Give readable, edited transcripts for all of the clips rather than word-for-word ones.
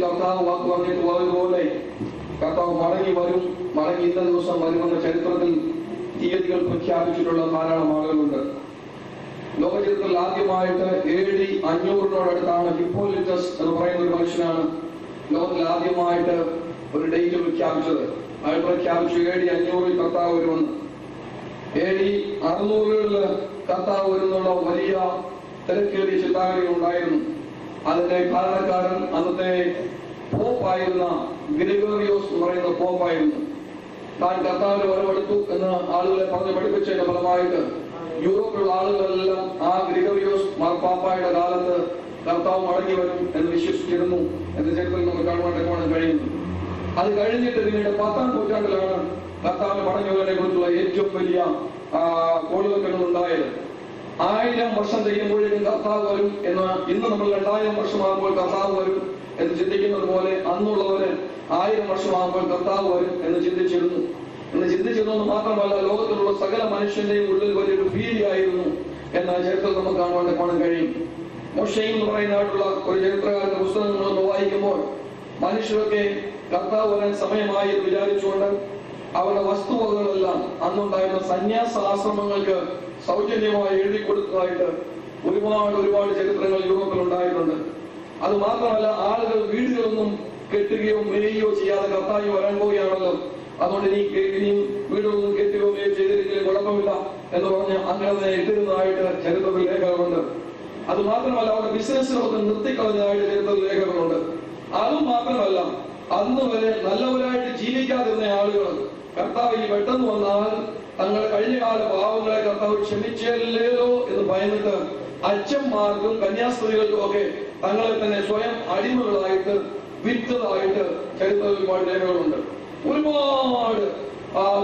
കർത്താവ് വാക്ക് പറഞ്ഞിട്ട് പോയതുപോലെ കർത്താവ് മടങ്ങി വരും, മടങ്ങി ഇന്ന ദിവസം വരുമെന്ന ചരിത്രത്തിൽ തീയതികൾ പ്രഖ്യാപിച്ചിട്ടുള്ള ധാരാളം ആളുകളുണ്ട്. ലോക ചരിത്രത്തിൽ ആദ്യമായിട്ട് AD 500-നോടടുത്താണ് ഹിപ്പോലിറ്റസ് എന്ന് പറയുന്ന ഒരു മനുഷ്യനാണ് ലോകത്തിൽ ആദ്യമായിട്ട് ഒരു ഡേറ്റ് പ്രഖ്യാപിച്ചത്. അയാൾ പ്രഖ്യാപിച്ചു AD 500-ൽ കർത്താവ് വരുമെന്ന്. AD 600-കളിൽ കർത്താവ് വരുന്നുള്ള വലിയ തിരക്കേറിയ ചിന്താഗതി ഉണ്ടായിരുന്നു. അതിന്റെ കാരണക്കാരൻ അന്നത്തെ പോപ്പായിരുന്ന ഗ്രിഗോറിയോസ് എന്ന് പറയുന്ന പോപ്പായിരുന്നു. താൻ കർത്താവിന്റെ വരവെടുത്തു എന്ന് ആളുകളെ പറഞ്ഞ് പഠിപ്പിച്ചതിന്റെ ഫലമായിട്ട് യൂറോപ്പിലുള്ള ആളുകളെല്ലാം ആ ഗ്രിഗോറിയോസ് മാർപ്പാപ്പായുടെ കാലത്ത് കർത്താവ് മടങ്ങി വരും എന്ന് വിശ്വസിച്ചിരുന്നു എന്ന് ചരിത്രത്തിൽ നമുക്ക് കാണാൻ കഴിയുന്നു. അത് കഴിഞ്ഞിട്ട് പിന്നീട് 10-ാം നൂറ്റാണ്ടിലാണ് കർത്താവിന് മടങ്ങി വരുന്നതിനെ കുറിച്ചുള്ള ഏറ്റവും വലിയ കോളുകൾക്കുകൾ ഉണ്ടായത്. 1000 വർഷം കഴിയുമ്പോഴേക്കും കർത്താവ് വരും എന്ന്, ഇന്ന് നമ്മൾ 2000 വർഷമാകുമ്പോൾ കർത്താവ് വരും എന്ന് ചിന്തിക്കുന്നത് പോലെ അന്നുള്ളവര് 1000 വർഷമാകുമ്പോൾ കർത്താവ് വരും എന്ന് ചിന്തിച്ചിരുന്നു. എന്ന് മാത്രമല്ല, ലോകത്തിലുള്ള സകല മനുഷ്യന്റെയും ഉള്ളിൽ വലിയൊരു ഭീതിയായിരുന്നു എന്ന ചരിത്രം നമുക്ക് കാണാൻ കഴിയും. മോശെ എന്ന് പറയുന്നതായിട്ടുള്ള ഒരു ചരിത്രകാരന്റെ പുസ്തകങ്ങളൊന്ന് വായിക്കുമ്പോൾ മനുഷ്യരൊക്കെ കർത്താവ് വരാൻ സമയമായി എന്ന് വിചാരിച്ചുകൊണ്ട് അവരുടെ വസ്തുവകകളെല്ലാം അന്നുണ്ടായിരുന്ന സന്യാസാശ്രമങ്ങൾക്ക് സൗജന്യമായി എഴുതി കൊടുത്തതായിട്ട് ഒരുപാട് ചരിത്രങ്ങൾ യൂറോപ്പിൽ ഉണ്ടായിട്ടുണ്ട്. അത് മാത്രമല്ല, ആളുകൾ വീടുകളൊന്നും കെട്ടുകയോ മേയുകയോ ചെയ്യാതെ കർത്താവ് വരാൻ പോവുകയാണല്ലോ, അതുകൊണ്ട് ഇനിയും വീടുകളൊന്നും കെട്ടുകയോ മേയോ ചെയ്തിരിക്കലും കുഴപ്പമില്ല എന്ന് പറഞ്ഞ് അങ്ങനെ ഇട്ടിരുന്നതായിട്ട് ചരിത്രത്തിൽ രേഖകളുണ്ട്. അത് മാത്രമല്ല, അവരുടെ ബിസിനസ്സുകളൊക്കെ നിർത്തിക്കളഞ്ഞതായിട്ട് ചരിത്രത്തിൽ രേഖകളുണ്ട്. അതും മാത്രമല്ല, അന്ന് വരെ നല്ലവരായിട്ട് ജീവിക്കാതിരുന്ന ആളുകൾ കർത്താവ് ഈ പെട്ടെന്ന് വന്നാൽ തങ്ങളുടെ കഴിഞ്ഞകാല പാവങ്ങളെ കർത്താവ് ക്ഷമിച്ചല്ലോ എന്ന് ഭയന്നിട്ട് അച്ഛന്മാർക്കും കന്യാസ്ത്രീകൾക്കും ഒക്കെ തങ്ങളെ തന്നെ സ്വയം അടിമകളായിട്ട് വിറ്റതായിട്ട് ചരിത്രത്തിൽ ഒരുപാട് രേഖകളുണ്ട്. ഒരുപാട്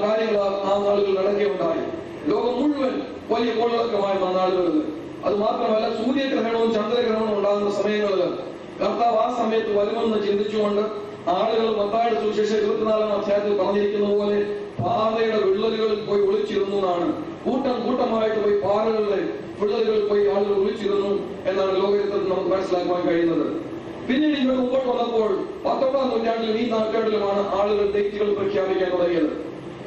കാര്യങ്ങൾ ആ നാളുകൾ നടക്കുകയുണ്ടായി. ലോകം മുഴുവൻ വലിയ കോളിളക്കമായിരുന്ന നാളുകളിൽ. അത് മാത്രമല്ല, സൂര്യഗ്രഹണവും ചന്ദ്രഗ്രഹണവും ഉണ്ടാകുന്ന സമയങ്ങളിൽ കർത്താവ് ആ സമയത്ത് വരുമെന്ന് ചിന്തിച്ചുകൊണ്ട് ആളുകൾ മത്തായിയുടെ സുവിശേഷം 24-ാം അധ്യായത്തിൽ പറഞ്ഞിരിക്കുന്ന പോലെ പാറയുടെ വിള്ളലുകളിൽ പോയി ഒളിച്ചിരുന്നു എന്നാണ്. കൂട്ടമായിട്ട് പോയി പാറകളുടെ വിള്ളലുകളിൽ പോയി ആളുകൾ ഒളിച്ചിരുന്നു എന്നാണ് ലോകചരിത്രത്തിൽ നമുക്ക് മനസ്സിലാക്കാൻ കഴിയുന്നത്. പിന്നീട് ഇവിടെ മുമ്പോട്ട് വന്നപ്പോൾ 19-ാം നൂറ്റാണ്ടിലും ഈ നൂറ്റാണ്ടിലുമാണ് ആളുകൾ ഡേറ്റുകൾ പ്രഖ്യാപിക്കാൻ തുടങ്ങിയത്.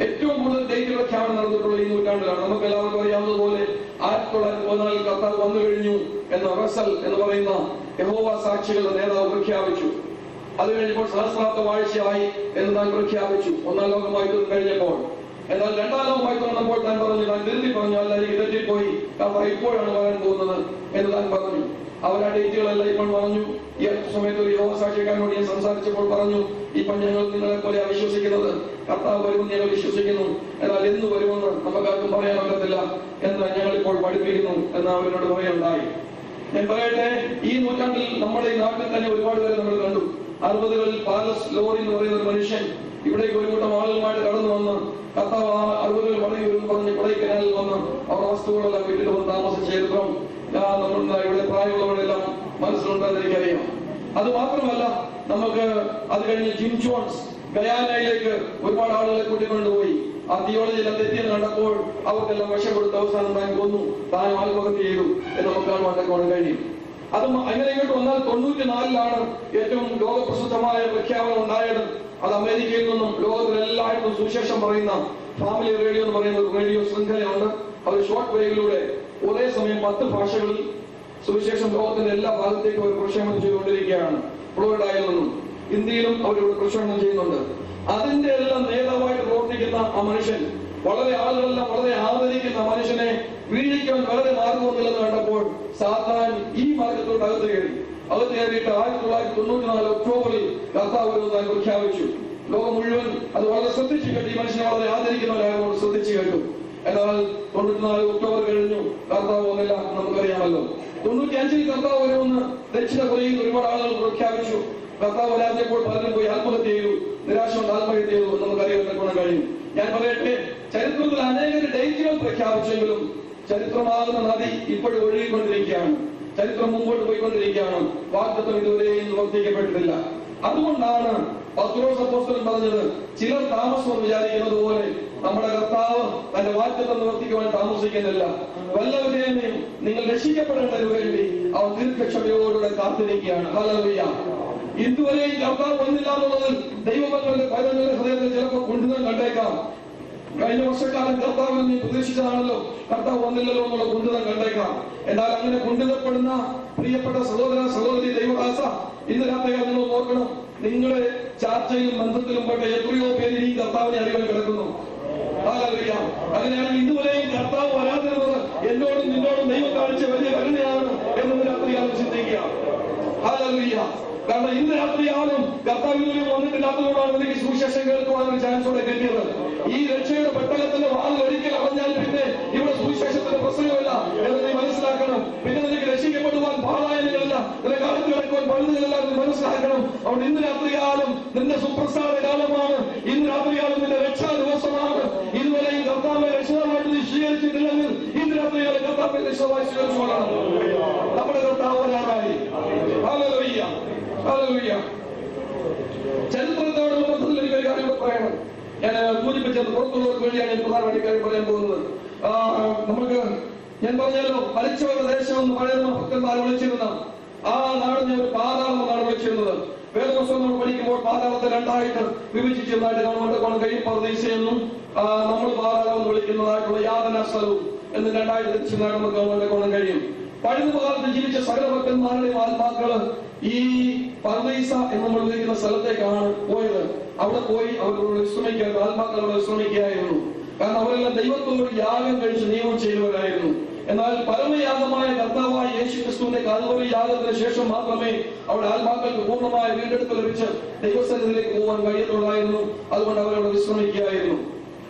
ഏറ്റവും കൂടുതൽ ഡേറ്റ് പ്രഖ്യാപനം നടന്നിട്ടുള്ള ഈ നൂറ്റാണ്ടിലാണ്. നമുക്ക് എല്ലാവർക്കും അറിയാവുന്നതുപോലെ 1914 കർത്താവ് വന്നു കഴിഞ്ഞു എന്ന റസൽ എന്ന് പറയുന്ന യഹോവ സാക്ഷികളുടെ നേതാവ് പ്രഖ്യാപിച്ചു. അത് കഴിഞ്ഞപ്പോൾ സഹസ്രാബ്ദ വാഴ്ചയായി എന്ന് താൻ പ്രഖ്യാപിച്ചു 1-ാം ലോകമായിട്ട് കഴിഞ്ഞപ്പോൾ. എന്നാൽ 2-ാം ലോകമായിട്ട് വന്നപ്പോൾ താൻ പറഞ്ഞു, താൻ തിരുത്തി പറഞ്ഞു, അല്ല എനിക്ക് തെറ്റിപ്പോയി, കർത്താവ് ഇപ്പോഴാണ് വരാൻ പോകുന്നത് എന്ന് താൻ പറഞ്ഞു. അവർ ആ ഡേറ്റുകളെല്ലാം ഇപ്പോൾ പറഞ്ഞു. ഈ അടുത്ത സമയത്ത് ഒരു യഹോവ സാക്ഷിക്കാരനോട് ഞാൻ സംസാരിച്ചപ്പോൾ പറഞ്ഞു, ഇപ്പം ഞങ്ങൾ നിങ്ങളെ പോലെ വിശ്വസിക്കുന്നത്, കർത്താവ് വരുമെന്ന് ഞങ്ങൾ വിശ്വസിക്കുന്നു, എന്നാൽ എന്ന് വരുമെന്ന് നമുക്കാർക്കും പറയാൻ പറ്റത്തില്ല എന്ന് ഞങ്ങൾ ഇപ്പോൾ പഠിപ്പിക്കുന്നു എന്ന് അവരോട് പറയുണ്ടായി. ഞാൻ പറയട്ടെ, ഈ നൂറ്റാണ്ടിൽ നമ്മുടെ ഈ നാട്ടിൽ തന്നെ ഒരുപാട് പേരെ നമ്മൾ കണ്ടു. 60-കളിൽ പാലസ് ലോറി എന്ന് പറയുന്ന ഒരു മനുഷ്യൻ ഇവിടേക്ക് ഒരു കൂട്ടം ആളുകളുമായിട്ട് കടന്നു വന്ന് കർത്താവ് 60-കളിൽ മടങ്ങി വരും പറഞ്ഞ് കൊടൈക്കനാലിൽ വന്ന് അവരുടെ വസ്തുക്കളെല്ലാം വീട്ടിൽ വന്ന് താമസിച്ച ചരിത്രം നമ്മൾ ഇവിടെ പ്രായമുള്ളവരെല്ലാം മനസ്സിലുണ്ടെന്ന് എനിക്കറിയാം. അത് മാത്രമല്ല, നമുക്ക് അത് കഴിഞ്ഞ് ജിം ജോൺസ് ഗയാനയിലേക്ക് ഒരുപാട് ആളുകളെ കൂട്ടിക്കൊണ്ടുപോയി. ആ തിയോളജിയെല്ലാം തെറ്റിയെന്ന് കണ്ടപ്പോൾ അവർക്കെല്ലാം വിഷം കൊടുത്ത് അവസാനം താൻ കൊന്നു, താൻ ആത്മഹത്യ ചെയ്തു എന്ന് നമുക്ക് കാണാൻ കഴിയും. അതും അങ്ങനെ ഇങ്ങോട്ട് വന്നാൽ 94-ലാണ് ഏറ്റവും ലോകപ്രസിദ്ധമായ പ്രഖ്യാപനം ഉണ്ടായത്. അത് അമേരിക്കയിൽ നിന്നും ലോകത്തിലെല്ലായിടത്തും സുവിശേഷം പറയുന്ന ഫാമിലി റേഡിയോ എന്ന് പറയുന്ന ഒരു റേഡിയോ ശൃംഖലയുണ്ട്. അവർ ഷോർട്ട് വേവിലൂടെ ഒരേ സമയം 10 ഭാഷകളിൽ സുവിശേഷം ലോകത്തിന്റെ എല്ലാ ഭാഗത്തേക്കും അവർ പ്രക്ഷേപണം ചെയ്തുകൊണ്ടിരിക്കുകയാണ്. ഫ്ലോറിഡയിൽ നിന്നും ഇന്ത്യയിലും അവരിവിടെ പ്രക്ഷേപണം ചെയ്യുന്നുണ്ട്. അതിന്റെ എല്ലാം നേതാവായിട്ട് പ്രവർത്തിക്കുന്ന ആ മനുഷ്യൻ, വളരെ ആളുകളെല്ലാം വളരെ ആദരിക്കുന്ന മനുഷ്യനെ വീഴിക്കാൻ വളരെ മാർഗമൊന്നുമില്ലെന്ന് കണ്ടപ്പോൾ സാത്താൻ ഈ മാർഗത്തോട് അകത്ത് കയറിയിട്ട് 1994 ഒക്ടോബറിൽ കർത്താവ് വരുമെന്ന് പ്രഖ്യാപിച്ചു. ലോകം മുഴുവൻ അത് വളരെ ശ്രദ്ധിച്ചു കേട്ടു. ഈ മനുഷ്യനെ വളരെ ആദരിക്കുന്നവരായതുകൊണ്ട് ശ്രദ്ധിച്ചു കേട്ടു. എന്നാൽ 94 ഒക്ടോബർ കഴിഞ്ഞു, കർത്താവ് വന്നില്ല, നമുക്കറിയാമല്ലോ. 95-ൽ കർത്താവ് വരുമെന്ന് ദക്ഷിണ കൊറിയയിൽ ഒരുപാട് ആളുകൾ പ്രഖ്യാപിച്ചു. കർത്താവ് വരാഞ്ഞപ്പോൾ പലരും പോയി ആത്മഹത്യ ചെയ്തു, നിരാശ കൊണ്ട് ആത്മഹത്യ ചെയ്തു, നമുക്കറിയാൻ കഴിയും. ഞാൻ പറയട്ടെ, ചരിത്രത്തിൽ അനേകം ഡേറ്റുകൾ പ്രഖ്യാപിച്ചെങ്കിലും ചരിത്രമാകുന്ന നദി ഇപ്പോഴും ഒഴുകിക്കൊണ്ടിരിക്കുകയാണ്. ചരിത്രം മുമ്പോട്ട് പോയിക്കൊണ്ടിരിക്കുകയാണ്. വാഗ്ദത്തം ഇതുവരെയും നിവർത്തിക്കപ്പെട്ടിട്ടില്ല. അതുകൊണ്ടാണ് പത്രോസ് അപ്പോസ്തലൻ പറഞ്ഞത്, ചിലർ താമസം വിചാരിക്കുന്നത് പോലെ നമ്മുടെ കർത്താവ് തന്റെ വാഗ്ദത്തം നിവർത്തിക്കുവാൻ താമസിക്കുന്നില്ല. വല്ലവരെയും നിങ്ങൾ രക്ഷിക്കപ്പെടേണ്ടതിനു വേണ്ടി അവൻ ദീർഘക്ഷമയോടുകൂടെ കാത്തിരിക്കുകയാണ്. ഹല്ലേലൂയ. ഇതുവരെയും കർത്താവ് വന്നില്ല എന്നുള്ളതിൽ ദൈവമക്കളുടെ പൈതങ്ങളുടെ ഹൃദയത്തിൽ ചിലപ്പോൾ കുണ്ഠിതം കണ്ടേക്കാം. കഴിഞ്ഞ വർഷക്കാലം കർത്താവിനെ നീ പ്രതീക്ഷിച്ചതാണല്ലോ, കർത്താവ് വന്നില്ലല്ലോ എന്നുള്ള കുണ്ഠിതം കണ്ടേക്കാം. എന്നാൽ അങ്ങനെ കുണ്ഠിതപ്പെടുന്ന പ്രിയപ്പെട്ട സഹോദര സഹോദരി ദൈവദാസ, ഇന്ന് രാത്രി നിങ്ങൾ ഓർക്കണം, നിങ്ങളുടെ ചർച്ചയിലും ബന്ധത്തിലും പെട്ട എത്രയോ പേര് ഈ കർത്താവിനെ അറിയാൻ കിടക്കുന്നു. അങ്ങനെയാണ് ഇതുവരെയും കർത്താവ് വരാതിരുന്നത് എന്നോടും നിന്നോടും ദൈവം കാണിച്ച വലിയ കരുണയാണ് എന്ന് രാത്രിയാണ് ചിന്തിക്കുക. കാരണം ഇന്ന് രാത്രിയാളും കർത്താവിനും വന്നിട്ടില്ലാത്തതുകൊണ്ടാണ് എനിക്ക് സുവിശേഷം കേൾക്കുവാനൊരു ചാൻസോടെ കിട്ടിയത്. ഈ രക്ഷയുടെ പെട്ടകത്തിന്റെ വാതിൽ ഒരിക്കൽ അറിഞ്ഞാൽ പിന്നെ ഇവിടെ സുവിശേഷത്തിന്റെ പ്രശ്നമില്ല എന്ന് നീ മനസ്സിലാക്കണം. പിന്നെ നിനക്ക് രക്ഷിക്കപ്പെടുവാൻ പാതായനങ്ങളില്ല, നിനക്ക് അകത്ത് കിടക്കുവാൻ പഴുതുകളില്ല എന്ന് മനസ്സിലാക്കണം. അവിടെ ഇന്ന് രാത്രിയാളും നിന്റെ സുപ്രസാദ കാലമാണ്, ഇന്ന് രാത്രിയാളും നിന്റെ രക്ഷാ ദിവസമാണ്. ഇതുവരെയും കർത്താവിനെ രക്ഷിതമായിട്ട് നീ സ്വീകരിച്ചിട്ടില്ലെങ്കിൽ ഇന്ന് രാത്രിയാളും കർത്താവിനെ രക്ഷിതമായി സ്വീകരിച്ചോളണം. നമ്മുടെ കർത്താവ് ഒരാളായി. Hallelujah, hallelujah. ചരിത്രത്തോടുള്ള ബന്ധത്തിൽ എനിക്കൊരു കാര്യം പറയണം. ഞാൻ സൂചിപ്പിച്ചത് പുറത്തുള്ളവർക്ക് വേണ്ടിയാണ് ഞാൻ പ്രധാനമായിട്ട് കാര്യം പറയാൻ പോകുന്നത്. നമുക്ക് ഞാൻ പറഞ്ഞല്ലോ, മരിച്ചവരുടെ ദേശം എന്ന് പറയുന്ന ഭക്തന്മാർ വിളിച്ചിരുന്ന ആ നാടിനെ ഒരു പാതാളം എന്നാണ് വിളിച്ചിരുന്നത്. വേദപുസ്തകം നമ്മൾ പഠിക്കുമ്പോൾ പാതാളത്തെ രണ്ടായിട്ട് വിഭജിച്ചിരുന്നതായിട്ട് കാണാൻ കഴിയും. പർദീസയെന്നും നമ്മൾ പാതാളം എന്ന് വിളിക്കുന്നതായിട്ടുള്ള യാതനാ സ്ഥലവും എന്ന് രണ്ടായിട്ട് തിരിച്ചതായിട്ട് നമുക്ക് കാണാൻ കഴിയും. പഴയകാലത്ത് ജീവിച്ച സകല ഭക്തന്മാരുടെയും ആത്മാക്കള് ഈ പർദീസ എന്ന് നമ്മൾ വിളിക്കുന്ന സ്ഥലത്തേക്കാണ് പോയത്. അവിടെ പോയി അവരോട് വിശ്രമിക്കാൻ ആത്മാക്കളോട് വിശ്രമിക്കുകയായിരുന്നു. കാരണം അവരെല്ലാം ദൈവത്തോട് യാഗം കഴിച്ച് നിയമം ചെയ്തവരായിരുന്നു. എന്നാൽ പരമയാഗമായ കർത്താവായ യേശു ക്രിസ്തുവിന്റെ കാൽവരി യാഗത്തിന് ശേഷം മാത്രമേ അവിടെ ആത്മാക്കൾക്ക് പൂർണ്ണമായ വീണ്ടെടുപ്പ് ലഭിച്ച് ദൈവസന്നിധിയിലേക്ക് പോകാൻ കഴിയത്തുള്ളായിരുന്നു. അതുകൊണ്ട് അവരവിടെ വിശ്രമിക്കുകയായിരുന്നു.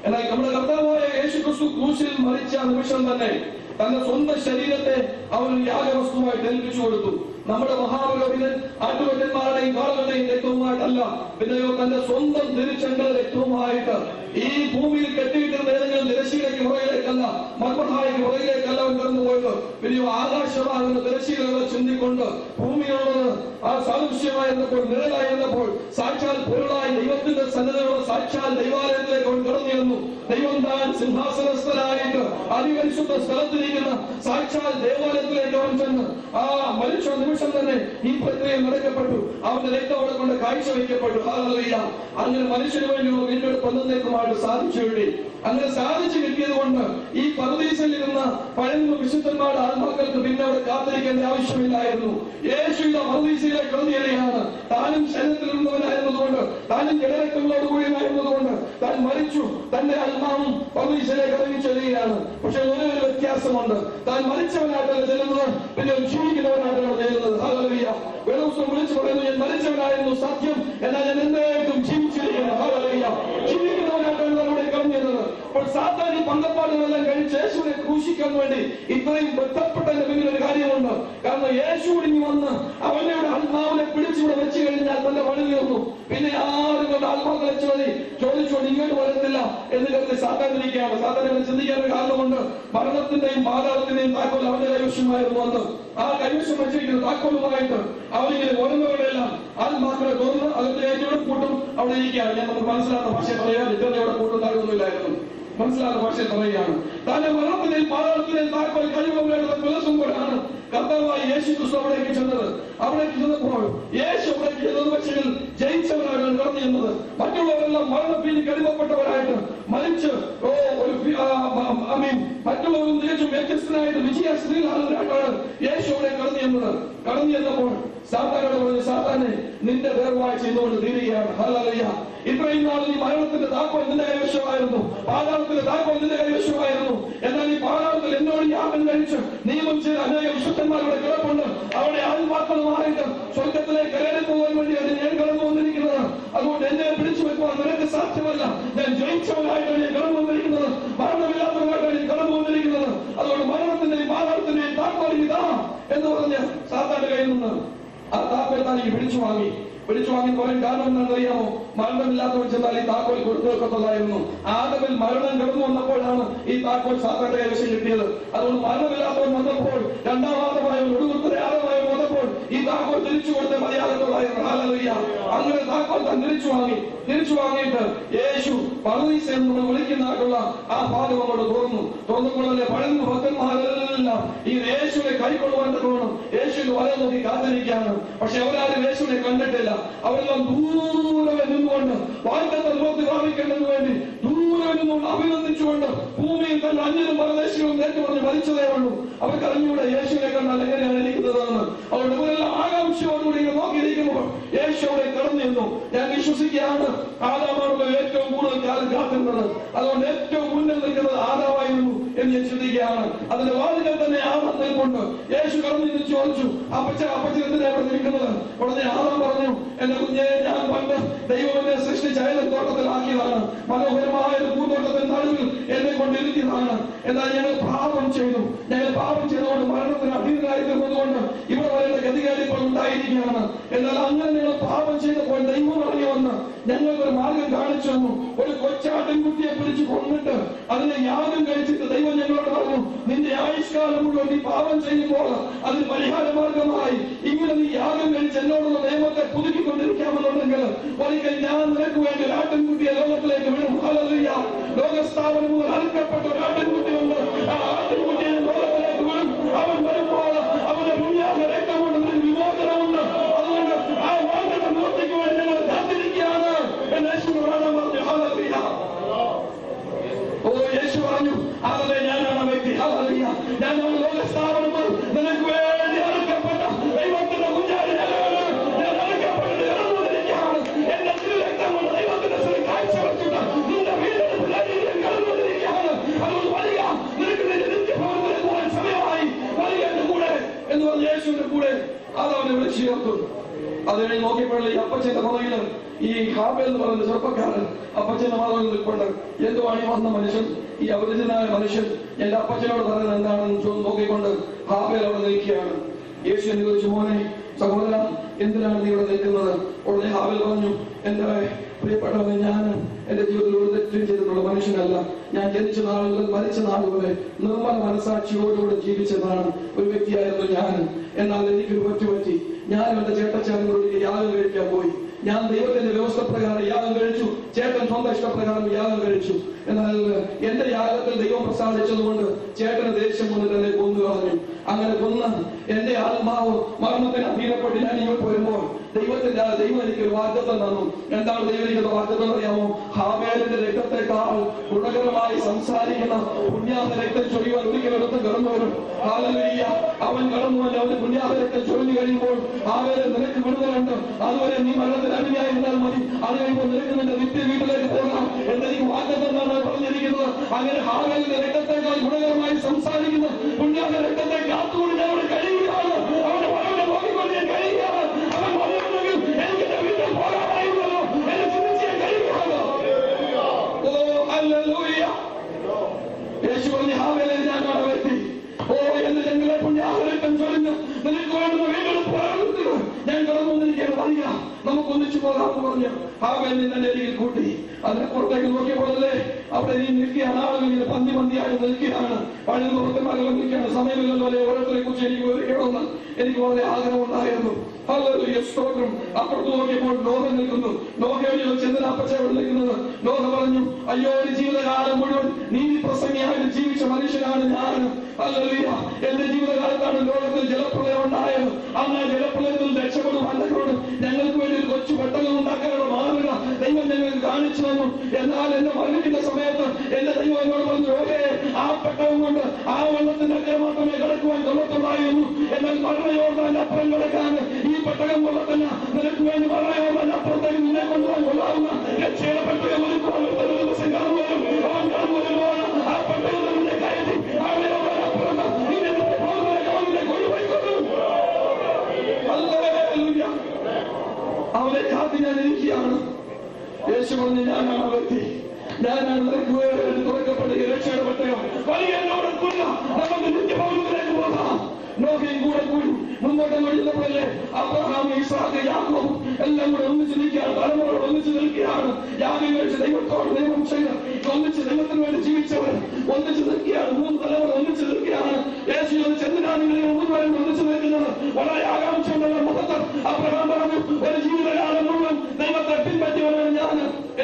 എന്നാൽ നമ്മുടെ കർത്താവായ യേശു ക്രിസ്തു ക്രൂശിൽ മരിച്ച നിമിഷം തന്നെ തന്റെ സ്വന്തം ശരീരത്തെ അവൻ യാഗവസ്തുവായിട്ട് ഏൽപ്പിച്ചു കൊടുത്തു. നമ്മുടെ മഹാപുരോഹിതൻ ആട്ടുകൊറ്റന്മാരുടെയും കാളുകളുടെയും രക്തവുമായിട്ടല്ല, പിന്നെയോ തന്റെ സ്വന്തം തിരുച്ചങ്ങളുടെ രക്തവുമായിട്ട് ഈ ഭൂമിയിൽ കെട്ടിയിട്ടിരുന്ന ഏതെങ്കിലും തിരശ്ശീലയ്ക്ക് പുറകിലേക്കല്ല, മർമ്മഹായ്ക്ക് പുറകിലേക്കല്ല അവൻ കടന്നുപോയത്. പിന്നെയോ ആകാശമാകുന്ന തിരശ്ശീലകളെ ചിന്തിക്കൊണ്ട് ഭൂമിയുള്ളത് ആ സാദൃശ്യമായിരുന്നപ്പോൾ, നിഴലായിരുന്നപ്പോൾ സാക്ഷാൽ പൊരുളായി ദൈവത്തിന്റെ സന്നിധിയുള്ള സാക്ഷാൽ ദൈവാലയത്തിലേക്ക് അവൻ കടന്നിരുന്നു. ദൈവം താൻ സിംഹാസനസ്ഥനായിട്ട് അതിപരിശുദ്ധ സ്ഥലത്തിരിക്കുന്ന സാക്ഷാൽ ദേവാലയത്തിലേക്ക് അവൻ ചെന്ന് ആ മരിച്ച നിമിഷം തന്നെ ഈ പ്രക്രിയ നടക്കപ്പെട്ടു. അവന്റെ രക്തം അവിടെ കൊണ്ട് കാഴ്ചവെക്കപ്പെട്ടു. ഹല്ലേലൂയ. അങ്ങനെ മനുഷ്യന് വേണ്ടിയുള്ള വീണ്ടെടുപ്പ് എന്നേക്കുമായിട്ട് സാധിച്ചു കിട്ടി. അങ്ങനെ സാധിച്ചു കിട്ടിയത് കൊണ്ട് ഈ പർദീസയിലിരുന്ന പഴയ വിശുദ്ധന്മാരുടെ ആത്മാക്കൾക്ക് പിന്നെ അവിടെ കാത്തിരിക്കേണ്ട ആവശ്യമില്ലായിരുന്നു. യേശുവിന്റെ പർദീസയിലേക്ക് കടന്നുകയാണ്. താനും ശരീരത്തിലിരുന്നവനായിരുന്നതുകൊണ്ട്, താനും ജഡരക്തങ്ങളോട് കൂടിയതായിരുന്നതുകൊണ്ട് താൻ മരിച്ചു. തന്റെ ആത്മാവും പർദീസയിലേക്ക് ഇറങ്ങി ചെല്ലുകയാണ്. പക്ഷെ ഒരു വ്യത്യാസമുണ്ട്. താൻ മരിച്ചവനായിട്ടല്ല ചെല്ലുന്നത്, പിന്നെ ജീവിക്കുന്നവനായിട്ടാണ് ചെയ്യുന്നത്. ഹല്ലേലൂയ. വേദപുസ്തകം വിളിച്ചു പറയുന്നു, ഞാൻ മരിച്ചവനായിരുന്നു സത്യം, എന്നാൽ ഞാൻ എന്തായിട്ടും ജീവിച്ചിരിക്കുന്നു. ഹല്ലേലൂയ. ജീവിക്കുന്നവനായിട്ടാണ് അവിടെ കടന്നിരുന്നത്. അപ്പോൾ സാത്താൻ ഈ പങ്കപ്പാടുകളെല്ലാം കഴിച്ച് യേശുവിനെ ക്രൂശിക്കാൻ വേണ്ടി ഇത്രയും ബന്ധപ്പെട്ടതിന്റെ പിന്നിൽ ഒരു കാര്യമുണ്ട്. കാരണം യേശു ഇനി വന്ന് അവന്റെ ആത്മാവിനെ പിടിച്ചിവിടെ വെച്ച് കഴിഞ്ഞാൽ തന്റെ പണി തീർന്നു. പിന്നെ ആരും കൊണ്ട് ആത്മാക്കളെ ചോദിച്ചുകൊണ്ട് ഇങ്ങോട്ട് വരത്തില്ല എന്ന് കരുതി സാത്താൻ ഇരിക്കുകയാണ്. സാത്താൻ ചിന്തിക്കാൻ ഒരു കാരണമുണ്ട്. മരണത്തിന്റെയും പാതാളത്തിന്റെയും താക്കോൽ അവന്റെ കൈവശമായിരുന്നു അന്ന്. ആ കൈവശം വെച്ചിരിക്കുന്ന താക്കോലുമായിട്ട് അവരിങ്ങനെ ഓരോന്നവരുടെയെല്ലാം ആത്മാക്കളെ തോന്നുന്നു അതിന്റെ ഏറ്റവും കൂട്ടും അവിടെ ഇരിക്കുകയാണ്. ഞാൻ നമുക്ക് മനസ്സിലാക്കുന്ന ഭാഷ പറയാൻ ഇതോടെ കൂട്ടുണ്ടാകുന്നില്ലായിരുന്നു. മനസ്സിലാക്കുന്ന ഭാഷ പറയുകയാണ്. തന്റെ മരണത്തിനെയും പാതാളത്തിനെയും താക്കോൽ കഴിവുകളുടെ വിലസുമ്പോഴാണ് കർത്താവായ യേശു ക്രിസ്തു അവിടേക്ക് ചെന്നത്. അവിടേക്ക് ചെന്നപ്പോൾ യേശു അവിടേക്ക് ചെന്നത് പക്ഷേ ജയിച്ചവരാണ് കടന്നു ചെന്നത്. മറ്റുള്ളവരെല്ലാം മരണഭീതി കടിമപ്പെട്ടവരായിട്ട് മരിച്ച് മറ്റുള്ളവരും തികച്ചും വ്യത്യസ്തനായിട്ട് വിജയശ്രീലാളരായിട്ടാണ് യേശു അവിടെ കടന്നു ചെന്നത്. കടന്നു ചെന്നപ്പോൾ സാത്താനോട് പറഞ്ഞു, സാത്താനെ നിന്റെ ദയവായി ചെയ്തുകൊണ്ട് തീരുകയാണ്. ഹല്ലേലൂയ. ഇത്രയും നാൾ ഈ മരണത്തിന്റെ താക്കോൽ നിന്റെ കൈവശമായിരുന്നു, പാതാളത്തിന്റെ താക്കോൽ നിന്റെ കൈവശമായിരുന്നു. എന്നാൽ ഈ പാതാളത്തിൽ എന്നോട് യാഗം കഴിച്ച് നിയമം ചെയ്ത അനേക വിശുദ്ധന്മാരുടെ കിടപ്പുണ്ട്. അവിടെ ആത്മാക്കളുമായിട്ട് സ്വർഗത്തിലേക്ക് കയറി പോകാൻ വേണ്ടി അത് ഞാൻ കടന്നു വന്നിരിക്കുന്നത്. അതുകൊണ്ട് എന്നെ പിടിച്ചു വെക്കുവാൻ നിനക്ക് സാധ്യമല്ല. ഞാൻ ജയിച്ചവനായിട്ടാണ് ഞാൻ കടന്നു വന്നിരിക്കുന്നത്, മരണമില്ലാത്തവരായിട്ടാണ് ഞാൻ കടന്നു വന്നിരിക്കുന്നത്. അതുകൊണ്ട് മരണത്തിന്റെയും പാതാളത്തിന്റെയും താക്കോൽ ഇതാ എന്ന് പറഞ്ഞ് സാത്താന്റെ കയ്യിൽ നിന്ന് ആ താക്കോൽ താൻ പിടിച്ചു വാങ്ങി പറയാൻ കാരണം എന്താണെന്ന് അറിയാമോ? മരണമില്ലാത്തവർ ചെന്നാൽ ഈ താക്കോൽ കൊടുത്തു വെക്കത്തുള്ളായിരുന്നു. ആദമിൽ മരണം കടന്നു വന്നപ്പോഴാണ് ഈ താക്കോൽ സാത്താന്റെ കൈവശം കിട്ടിയത്. അതുകൊണ്ട് മരണമില്ലാത്തവർ വന്നപ്പോൾ, രണ്ടാം ആദമായവൻ ഒടുവിലത്തെ ആദമായവൻ വന്നപ്പോൾ ഈ താക്കോൽ തിരിച്ചു കൊടുത്ത മര്യാദകളായിരുന്നു. ഹല്ലേലൂയ. അങ്ങനെ താക്കോൽ താൻ തിരിച്ചു വാങ്ങിയിട്ട് യേശു പറുദീസ എന്ന് വിളിക്കുന്നതായിട്ടുള്ള ആ ഭാഗം അങ്ങോട്ട് തുറന്നപ്പോൾ പഴയ ഭക്തന്മാരെല്ലാം ഈ യേശുവിനെ കൈക്കൊള്ളുവാൻ തക്കവണ്ണം യേശുവിന് വലം നോക്കി കാത്തിരിക്കുകയാണ്. പക്ഷെ അവരാരും യേശുവിനെ കണ്ടിട്ടില്ല. അവരെല്ലാം ദൂരെ നിന്നുകൊണ്ട് വാഗ്ദത്ത ലോകത്ത് പ്രാപിക്കേണ്ടതിന് വേണ്ടി ദൂരെ നിന്നുകൊണ്ട് അഭിനന്ദിച്ചുകൊണ്ട് ഭൂമിയിൽ തന്നെ അന്യനും പരദേശികളും നേരിട്ട് മരിച്ചതേ ഉള്ളൂ. അവർക്ക് അറിഞ്ഞൂടെ യേശുവിനെ കണ്ടാൽ എങ്ങനെയാണ് ഇരിക്കുന്നതെന്ന്. അവരുടെ ഇവരെല്ലാം ആകാംക്ഷയോടുകൂടി നോക്കിയിരിക്കുമ്പോൾ യേശു അവിടെ കടന്നിരുന്നു. ഞാൻ വിശ്വസിക്കുകയാണ് ആദാമാണല്ലോ ഏറ്റവും കൂടുതൽ കാലം കാത്തിരുന്നത്. അതുകൊണ്ട് ഏറ്റവും മുന്നിൽ നിൽക്കുന്നത് ആദാമായിരുന്നു എന്ന് ഞാൻ ചിന്തിക്കുകയാണ്. അതിന്റെ വാതിൽ തന്നെ ആദാം നിൽപ്പുണ്ട്. യേശു കടന്നിരുന്ന് ചോദിച്ചു, അപ്പച്ചൻ എന്തിനാണ് നിൽക്കുന്നത്? ഉടനെ ആദാം പറഞ്ഞു, എന്റെ കുഞ്ഞെ, ഞാൻ പണ്ട് ദൈവം എന്നെ സൃഷ്ടിച്ച ഏതൻ തോട്ടത്തിലാക്കിയതാണ്. മനോഹരമായ ഒരു പൂന്തോട്ടത്തിൽ നടുവിൽ എന്നെ കൊണ്ടിരിക്കുന്നതാണ്. എന്നാൽ ഞങ്ങൾ പാപം ചെയ്തുകൊണ്ട് മരണത്തിന് അധീനരായി തീർന്നതുകൊണ്ട് ഇവിടെ വരേണ്ട ഗതികേട് ഇപ്പോൾ ഉണ്ടായിരിക്കുകയാണ്. എന്നാൽ അങ്ങനെ ഞങ്ങൾ പാപം ചെയ്തപ്പോൾ ദൈവം ഇറങ്ങി വന്ന് ഞങ്ങൾക്കൊരു മാർഗം കാണിച്ചു തന്നു. ഒരു കൊച്ചാട്ടിൻകുട്ടിയെ പിടിച്ചു കൊന്നിട്ട് അതിനെ യാഗം കഴിച്ചിട്ട് ദൈവം ഞങ്ങളോട് പറഞ്ഞു, നിന്റെ ആയുഷ്കാലം മുഴുവൻ നീ പാപം ചെയ്യുമ്പോൾ അതിന് പരിഹാര മാർഗമായി ഇങ്ങനെ നീ യാഗം കഴിച്ച് എന്നോടുള്ള നിയമത്തെ പുതുക്കിക്കൊണ്ടിരിക്കാമെന്നുണ്ടെങ്കിൽ ഒരിക്കൽ ഞാൻ നിനക്ക് വേണ്ടി ഒരു ആട്ടിൻകുട്ടിയെ ലോകത്തിലേക്ക് വിടും. ഹല്ലേലൂയ. ലോകസ്ഥാപനം മുതൽ അറുക്കപ്പെട്ട ഒരു ആട്ടിൻകുട്ടിയുണ്ട്. ആ ആട്ടിൻകുട്ടിയെ ലോകത്തിലേക്ക് വിടും. അവൻ വരുമ്പോൾ അവന്റെ മുന്നിയാക രക്തം കൊണ്ട് വിമോചനമുണ്ട്. അതുകൊണ്ട് ആ വാഗ്ദത്ത നിവർത്തിക്ക് വേണ്ടി ഞങ്ങൾ കാത്തിരിക്കുകയാണ് എന്ന് യേശു പറഞ്ഞു. ഹല്ലേലൂയ. യേശു പറഞ്ഞു, അതല്ലേ ഞാനാണ് ആ വ്യക്തി. ഹല്ലേലൂയ. ഞാൻ ലോകസ്ഥാപനം നിനക്ക് വേണ്ടി അറുക്കപ്പെട്ട ദൈവത്തിന്റെ കുഞ്ഞാടി ഞാൻ അറുക്കപ്പെട്ട് ഇറങ്ങുന്നിരിക്കുകയാണ്. എന്റെ തിരുരക്തം കൊണ്ട് ദൈവത്തിന്റെ കാഴ്ച വെച്ചിട്ട് നിന്റെ വീണ്ടെടുപ്പ് കടന്നുകൊണ്ടിരിക്കുകയാണ്. അതുകൊണ്ട് വരിക, നിനക്ക് നിന്റെ നിത്യഭവനത്തിലേക്ക് പോകാൻ സമയമായി, വരിക എന്റെ കൂടെ എന്ന് പറഞ്ഞ് യേശുവിന്റെ കൂടെ അതവനെ വിളിച്ചു ചേർത്തു. അത് കഴിഞ്ഞ് നോക്കിയപ്പോൾ ഈ അപ്പച്ചന്റെ മറയിൽ ഈ ഹാബേൽ എന്ന് പറയുന്ന ചെറുപ്പക്കാരൻ അപ്പച്ചന്റെ മറയിൽ നിൽപ്പുണ്ട്. എന്തുവാണ് ഈ വന്ന മനുഷ്യൻ, ഈ അപരിചിതനായ മനുഷ്യൻ എന്റെ അപ്പച്ചനോട് പറയുന്നത് എന്താണെന്ന് നോക്കിക്കൊണ്ട് ഹാബേൽ അവിടെ നിൽക്കുകയാണ്. യേശു എന്ന് ചോദിച്ചു, മോനെ സഹോദര, എന്തിനാണ് നീ ഇവിടെ നിൽക്കുന്നത്? ഉടനെ ഹാബേൽ പറഞ്ഞു, എന്റെ പ്രിയപ്പെട്ടവനെ, ഞാൻ എന്റെ ജീവിതത്തിൽ ഒരു തെറ്റും ചെയ്തിട്ടുള്ള മനുഷ്യനല്ല. ഞാൻ ജനിച്ച നാൾ മുതൽ മരിച്ച നാൾ വരെ നിർമ്മല മനസാക്ഷിയോടുകൂടെ ജീവിച്ചതാണ് ഒരു വ്യക്തിയായിരുന്നു ഞാൻ. എന്നാൽ എനിക്കൊരു പറ്റി. ഞാൻ എന്റെ ചേട്ടച്ചാനോട് യാഗം കഴിക്കാൻ പോയി. ഞാൻ ദൈവത്തിന്റെ വ്യവസ്ഥ പ്രകാരം യാഗം കഴിച്ചു. ചേട്ടൻ സ്വന്തം ഇഷ്ടപ്രകാരം യാഗം കഴിച്ചു. എന്നാൽ എന്റെ യാഗത്തിൽ ദൈവം പ്രസാദിച്ചതുകൊണ്ട് ചേട്ടന് ദേഷ്യം വന്നിട്ട് എന്നെ കൊന്നു കളഞ്ഞു. അങ്ങനെ കൊന്ന് എന്റെ ആത്മാവ് മരണത്തിന് അധീനപ്പെട്ട് ഞാൻ ഇങ്ങോട്ട് വരുമ്പോൾ ദൈവം എനിക്ക് ഒരു വാഗ്ദത്തം തന്നു. എന്താണ് ദൈവം എനിക്കുള്ള വാഗ്ദത്തം അറിയാമോ? ഹാബേലിന്റെ രക്തത്തെക്കാൾ ഗുണകരമായി സംസാരിക്കുന്ന പുണ്യാഹ രക്തം ചൊരിയുവാൻ ഒരിക്കലെടുത്ത് കടന്നു വരും. ഹല്ലേലൂയ. അവൻ കടന്നു വന്ന് അവന്റെ പുണ്യാഹ രക്തം ചൊരിഞ്ഞു കഴിയുമ്പോൾ ഹാബേലിൽ നിനക്ക് വിടുതലുണ്ട്. അതുവരെ നീ മരണത്തിന് അടിമയായിരുന്നാൽ മതി. അത് കഴിയുമ്പോൾ നിനക്ക് നിന്റെ നിത്യ വീട്ടിലേക്ക് പോകാം എന്നെനിക്ക് വാഗ്ദത്തം പറഞ്ഞിരിക്കുന്നത്. അങ്ങനെ ഹാബേലിന്റെ രക്തത്തെക്കാൾ ഗുണകരമായി സംസാരിക്കുന്ന പുണ്യാഹ രക്തത്തെ കാത്തുകൊണ്ട് ഞാൻ അവിടെ കഴിയുകയാണ്. അവന്റെ വരവിനെ നോക്കിക്കൊണ്ട് ഞാൻ കഴിയുകയാണ്. അവൻ പറയുന്നെങ്കിൽ എനിക്ക് എന്റെ വീട്ടിൽ പോകാമായിരുന്നല്ലോ എന്ന് ചിന്തിച്ച് ഞാൻ കഴിയുകയാണ്. ഹല്ലേലൂയ. യേശു പറഞ്ഞു, ഹാബേലേ, ഞാനാണ് വ്യക്തി. എന്റെ ജനങ്ങളെ പുണ്യാഹ രക്തം ചൊരിഞ്ഞ് നിനക്ക് വേണ്ടുന്ന വീണ്ടെടുപ്പ് ഞാൻ കടന്നു വന്നിരിക്കുകയാണ്. അറിയ, നമുക്ക് ഒന്നിച്ചു പോകാമെന്ന് പറഞ്ഞു ഹാബേലിനെ തന്നെ അരികിൽ കൂട്ടി. അതിനെ പുറത്തേക്ക് നോക്കിയപ്പോഴല്ലേ അവിടെ നീ നിൽക്കുകയാണ്. ആളുകൾ ഇങ്ങനെ പന്തിയായി നിൽക്കുകയാണ്. പഴയ പ്രവർത്തന്മാരെല്ലാം നിൽക്കുകയാണ്. സമയമില്ലല്ലോ അല്ലെ ഓരോരുത്തരെ കുറിച്ച് എനിക്ക് വിവരിക്കണമെന്ന് എനിക്ക് വളരെ ആഗ്രഹമുണ്ടായിരുന്നു. ഹല്ലേലൂയ, സ്തോത്രം. അപ്പുറത്ത് നോക്കിയപ്പോൾ നോഹ നിൽക്കുന്നു. നോഹയോട് ചോദിച്ചു, എന്തിനാ അപ്പച്ച അവിടെ നിൽക്കുന്നത്? നോഹ പറഞ്ഞു, അയ്യോ, ഒരു ജീവിതകാലം മുഴുവൻ നീതി പ്രസംഗിയായിട്ട് ജീവിച്ച മനുഷ്യനാണ് ഞാൻ. ഹല്ലേലൂയ. എന്റെ ജീവിതകാലത്താണ് ലോകത്തിൽ ജലപ്രളയം ഉണ്ടായത്. അന്ന് ജലപ്രളയത്തിൽ രക്ഷപ്പെടുവാൻ ഞങ്ങൾക്ക് വേണ്ടി ഒരു കൊച്ചു പെട്ടകം ഉണ്ടാക്കാനുള്ള മാതൃക ദൈവം ഞങ്ങൾക്ക് കാണിച്ചു തന്നു. എന്നാൽ എന്റെ മരണത്തിന്റെ സമയത്ത് എന്റെ ദൈവം എന്നോട് പറഞ്ഞു, ഓരേ ആ പെട്ടകം കൊണ്ട് ആ വെള്ളത്തിന്റെ അക്കരെ മാത്രമേ കിടക്കുവാൻ കൊള്ളത്തുള്ളായിരുന്നു. എന്നാൽ മരണയോർദ്ദാന്റെ അപ്പുറം കിടക്കാൻ ഈ പെട്ടകം കൊള്ളത്തില്ല. നിനക്ക് വേണ്ടി മരണയോർദ്ദാന്റെ അപ്പുറത്തേക്ക് നിന്നെ കൊണ്ടുപോകാൻ കൊള്ളാവുന്ന രക്ഷയുടെ പെട്ടകം ഒരുക്കുവാൻ ഒരു ദിവസം കടന്നു വരും. അവൻ കടന്നു വരുമ്പോൾ ആ പെട്ടകത്തിന്റെ കയറ്റി അപ്പുറത്ത് നിന്നെ കൊണ്ടുപോയിക്കൊള്ളും. അവനെ കാത്തി ഞാൻ ഇരിക്കുകയാണ്. യേശു പറഞ്ഞു, ഞാനാണ് വ്യക്തി. ഞാനാണ് നിനക്ക് വേണ്ടി തുറക്കപ്പെട്ട രക്ഷയുടെ പെട്ടകം. വലിയ എന്നോട് കൊല്ല, നമുക്ക് നിത്യഭവനത്തിലേക്ക് പോകാം. നോഹയും കൂടെ കൂടി മുന്നോട്ട് കഴിയുന്നപ്പോഴല്ലേ അബ്രഹാം, ഇസ്ഹാക്ക്, യാക്കോബ് എല്ലാം കൂടെ ഒന്നിച്ച് നിൽക്കുകയാണ്. തലമുറകൾ ഒന്നിച്ച് നിൽക്കുകയാണ്. യാഗം കഴിച്ച് ദൈവത്തോട് ദൈവം ചെയ്ത് ഒന്നിച്ച് ദൈവത്തിന് വേണ്ടി ജീവിച്ചവർ ഒന്നിച്ച് നിൽക്കുകയാണ്. 3 തലമുറ ഒന്നിച്ച് നിൽക്കുകയാണ്. യേശു ചോദിച്ചു, എന്തിനാണ് നിങ്ങൾ മുഴുവൻ ഒന്നിച്ച് നിൽക്കുന്നത്? വളരെ ആകാംക്ഷയുള്ള മുഖത്ത് അബ്രഹാം പറഞ്ഞു, ഒരു ജീവിതകാലം മുഴുവൻ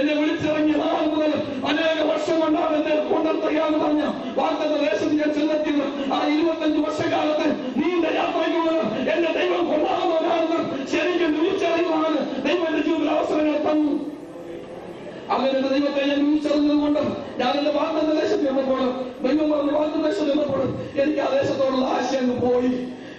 എന്നെ വിളിച്ചിറങ്ങിയ നാൾ മുതൽ അനേക വർഷം കൊണ്ടാണ് എന്നെ കൊണ്ടെത്തുകയെന്ന് പറഞ്ഞ വാഗ്ദത്ത ദേശത്ത് ഞാൻ ചെന്നെത്തിയത്. ആ 25 വർഷക്കാലത്ത് നീണ്ട യാത്രയ്ക്കുള്ളത് എന്റെ ദൈവം കൊണ്ടാകുന്നവരാണെന്ന് ശരിക്കും തിരിച്ചറിയുവാണ് ദൈവം എന്റെ ജീവിതത്തിൽ അവസരങ്ങൾ തന്നു. അങ്ങനെ എന്റെ ദൈവത്തെ ഞാൻ തിരിച്ചറിഞ്ഞത് കൊണ്ട് ഞാൻ എന്റെ വാഗ്ദത്ത ദേശത്ത് ചെന്നപ്പോൾ, ദൈവം പറഞ്ഞ വാഗ്ദത്ത ദേശത്ത് ചെന്നപ്പോൾ എനിക്ക് ആ ദേശത്തോടുള്ള ആശയം പോയി.